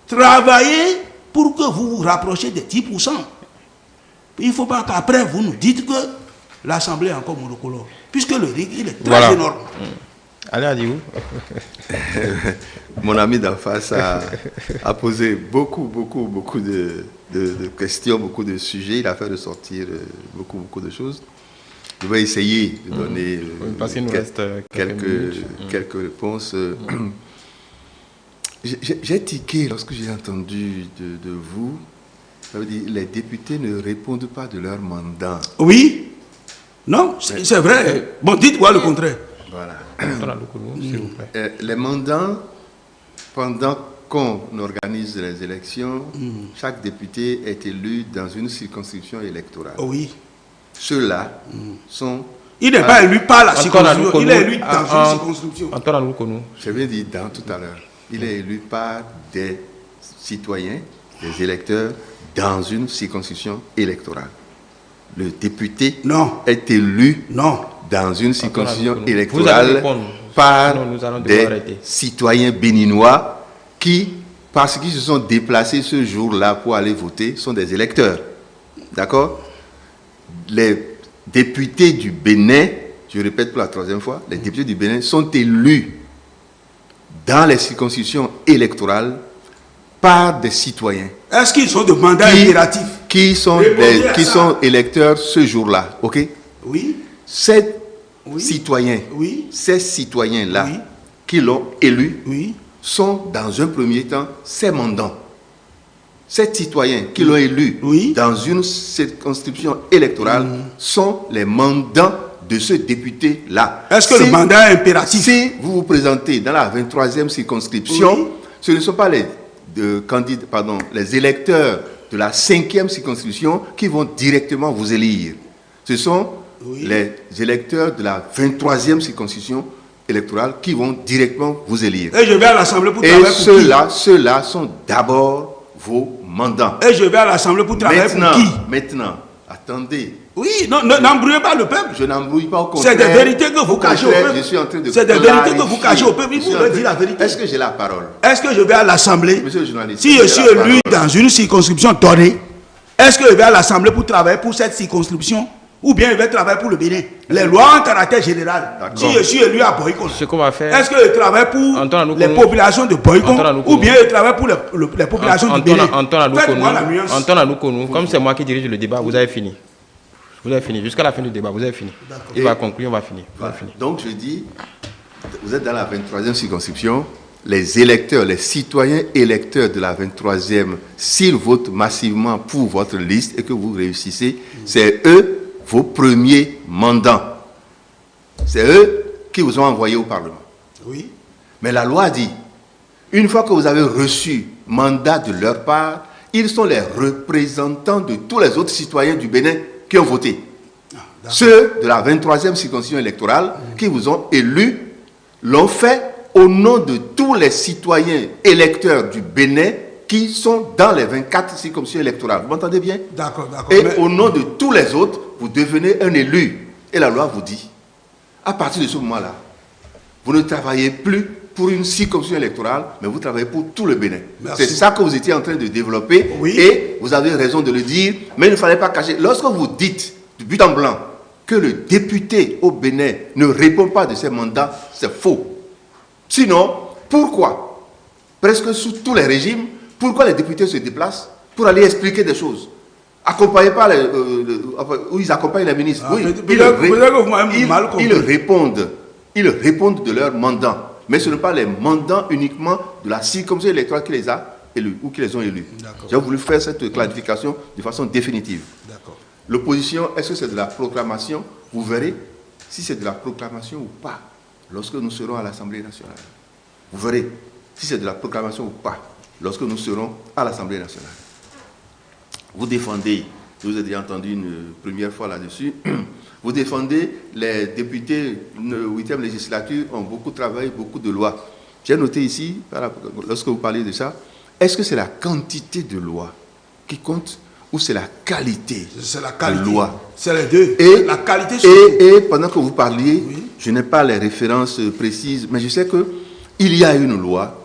travailler pour que vous vous rapprochiez des 10%. Il ne faut pas qu'après vous nous dites que l'assemblée est encore monocolore, puisque le risque il est très énorme. Allez, Adiou. Mon ami d'en face a posé beaucoup de questions, beaucoup de sujets. Il a fait ressortir beaucoup de choses. Je vais essayer de donner quelques réponses. J'ai tiqué lorsque j'ai entendu de vous, ça veut dire les députés ne répondent pas de leur mandat. Oui, non, c'est vrai. Bon, dites-moi le contraire. Voilà. Les mandats, pendant qu'on organise les élections, chaque député est élu dans une circonscription électorale. Oui. Ceux-là sont... Il n'est pas élu par la circonscription, il est élu dans une circonscription. Je viens de dire dans tout à l'heure. Il est élu par des citoyens, des électeurs, dans une circonscription électorale. Le député est élu dans une circonscription électorale par des citoyens béninois qui, parce qu'ils se sont déplacés ce jour-là pour aller voter, sont des électeurs. D'accord? Les députés du Bénin, je répète pour la troisième fois, les députés du Bénin sont élus dans les circonscriptions électorales par des citoyens. Est-ce qu'ils sont de mandat impératif? Qui sont électeurs ce jour-là, ok? Oui. Ces citoyens-là qui l'ont élu sont dans un premier temps ses mandants. Ces citoyens qui l'ont élu dans une circonscription électorale sont les mandants de ce député-là. Est-ce que le mandat est impératif? Si vous vous présentez dans la 23e circonscription, ce ne sont pas les électeurs de la 5e circonscription qui vont directement vous élire. Ce sont les électeurs de la 23e circonscription électorale qui vont directement vous élire. Et je vais à l'Assemblée pour travailler pour qui? Ceux-là sont d'abord vos mandants. Et je vais à l'Assemblée pour travailler pour qui? Maintenant, attendez. Oui, n'embrouillez pas le peuple. Je n'embrouille pas, au contraire. C'est des vérités que vous cachez au peuple. Je suis en train de C'est des vérités que vous cachez au peuple. Il vous dire la vérité. Est-ce que j'ai la parole? Est-ce que je vais à l'Assemblée? Monsieur le journaliste. Si je suis élu dans une circonscription donnée, est-ce que je vais à l'Assemblée pour travailler pour cette circonscription? Ou bien je vais travailler pour le Bénin? Les lois ont caractère général. Si je suis élu à Boycon, ce qu'on va faire, est-ce que je travaille pour les populations de Boycon ou bien je travaille pour les populations du Bénin? Faites-moi la nuance. Comme c'est moi qui dirige le débat, vous avez fini. Vous avez fini. Jusqu'à la fin du débat, vous avez fini. Il va conclure, on va finir. Donc je dis, vous êtes dans la 23e circonscription, les électeurs, les citoyens électeurs de la 23e, s'ils votent massivement pour votre liste et que vous réussissez, c'est eux vos premiers mandants. C'est eux qui vous ont envoyé au Parlement. Oui. Mais la loi dit, une fois que vous avez reçu mandat de leur part, ils sont les représentants de tous les autres citoyens du Bénin qui ont voté. Ceux de la 23e circonscription électorale qui vous ont élus l'ont fait au nom de tous les citoyens électeurs du Bénin qui sont dans les 24 circonscriptions électorales. Vous m'entendez bien? D'accord. Et au nom de tous les autres, vous devenez un élu. Et la loi vous dit, à partir de ce moment-là, vous ne travaillez plus pour une circonscription électorale, mais vous travaillez pour tout le Bénin. C'est ça que vous étiez en train de développer. Et vous avez raison de le dire, mais il ne fallait pas cacher. Lorsque vous dites, du but en blanc, que le député au Bénin ne répond pas de ses mandats, c'est faux. Sinon, pourquoi, presque sous tous les régimes, pourquoi les députés se déplacent pour aller expliquer des choses? Accompagnés par où ils accompagnent les ministres. Ils répondent de leurs mandats. Mais ce n'est pas les mandats uniquement de la circonscription électorale qui les a élus ou qui les ont élus. J'ai voulu faire cette clarification de façon définitive. L'opposition, est-ce que c'est de la proclamation? Vous verrez si c'est de la proclamation ou pas lorsque nous serons à l'Assemblée nationale. Vous verrez si c'est de la proclamation ou pas lorsque nous serons à l'Assemblée nationale. Vous défendez, je vous ai déjà entendu une première fois là-dessus, vous défendez les députés de la 8e législature ont beaucoup travaillé, beaucoup de lois. J'ai noté ici, lorsque vous parlez de ça, est-ce que c'est la quantité de lois qui compte ou c'est la qualité de loi? C'est les deux. Et, la qualité et pendant que vous parliez, je n'ai pas les références précises, mais je sais qu'il y a une loi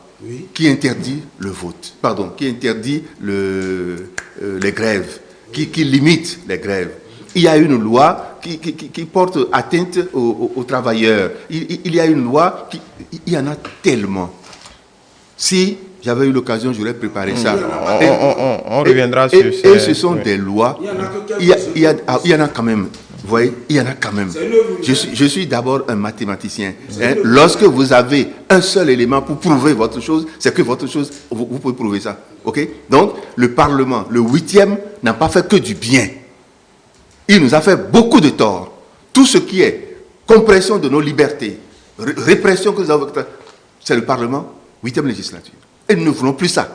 qui interdit le vote, qui interdit les grèves, qui limite les grèves. Il y a une loi qui porte atteinte aux travailleurs. Il y a une loi il y en a tellement. Si j'avais eu l'occasion, j'aurais préparé ça. On reviendra sur ça. Et ce sont des lois. Il y en a quand même. Vous voyez, il y en a quand même. Je suis d'abord un mathématicien. Lorsque vous avez un seul élément pour prouver votre chose, c'est que votre chose, vous pouvez prouver ça. Okay? Donc, le Parlement, le 8e, n'a pas fait que du bien. Il nous a fait beaucoup de tort. Tout ce qui est compression de nos libertés, répression que nous avons, c'est le Parlement, 8e législature. Et nous ne voulons plus ça.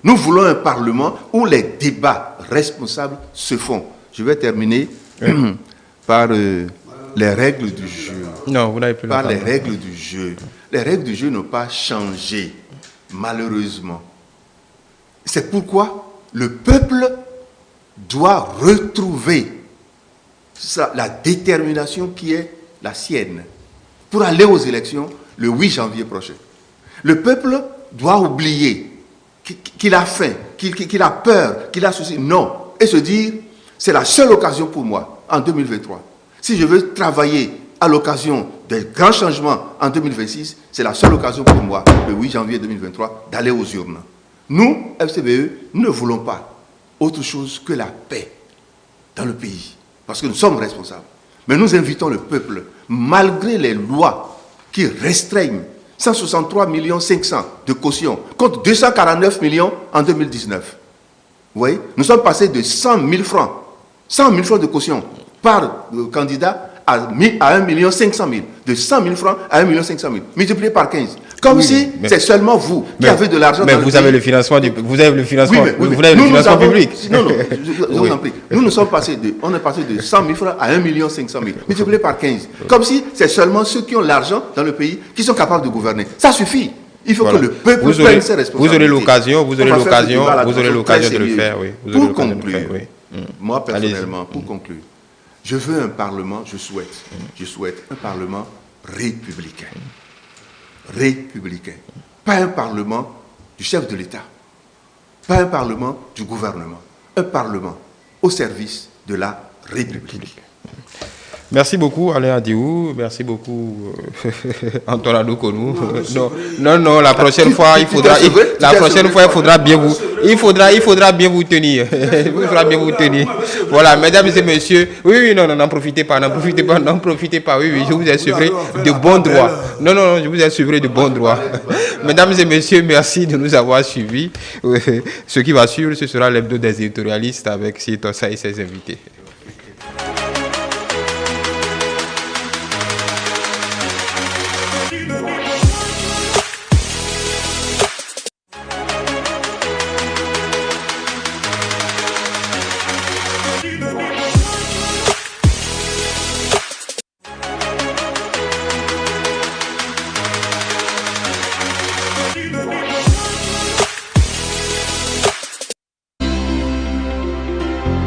Nous voulons un Parlement où les débats responsables se font. Je vais terminer par les règles du jeu. Non, vous n'avez plus la Par les parole. règles du jeu. Les règles du jeu n'ont pas changé, malheureusement. C'est pourquoi le peuple doit retrouver la détermination qui est la sienne pour aller aux élections le 8 janvier prochain. Le peuple doit oublier qu'il a faim, qu'il a peur, qu'il a souci. Non. Et se dire, c'est la seule occasion pour moi en 2023. Si je veux travailler à l'occasion des grands changements en 2026, c'est la seule occasion pour moi, le 8 janvier 2023, d'aller aux urnes. Nous, FCBE, nous ne voulons pas autre chose que la paix dans le pays, parce que nous sommes responsables. Mais nous invitons le peuple, malgré les lois qui restreignent 163 500 000 de caution contre 249 millions en 2019. Vous voyez, nous sommes passés de 100 000 francs de caution par candidat à 1 500 000, de 100 000 francs à 1 500 000, multiplié par 15. Comme si c'est seulement vous qui avez de l'argent. Mais vous avez le financement vous avez le financement, vous avez le financement public. Non, je vous en prie. Nous sommes passés on est passé de 100 000 francs à 1 500 000, multiplié par 15. Comme si c'est seulement ceux qui ont l'argent dans le pays qui sont capables de gouverner. Ça suffit. Il faut que le peuple prenne ses responsabilités. Vous aurez l'occasion de le faire, oui. Pour conclure, moi personnellement, pour conclure, je veux un Parlement, je souhaite un Parlement républicain. Républicain. Pas un Parlement du chef de l'État. Pas un Parlement du gouvernement. Un Parlement au service de la République. Merci beaucoup Alain Adiou, merci beaucoup Antoine Adoukonou. Non, la prochaine fois il faudra bien vous tenir. Voilà, mesdames et messieurs, oui, non, n'en profitez pas, oui, je vous ai suivi de bon droit. Non, je vous ai suivi de bon droit. Mesdames et messieurs, merci de nous avoir suivis. Ce qui va suivre, ce sera l'hebdo des éditorialistes avec Sitosa et ses invités.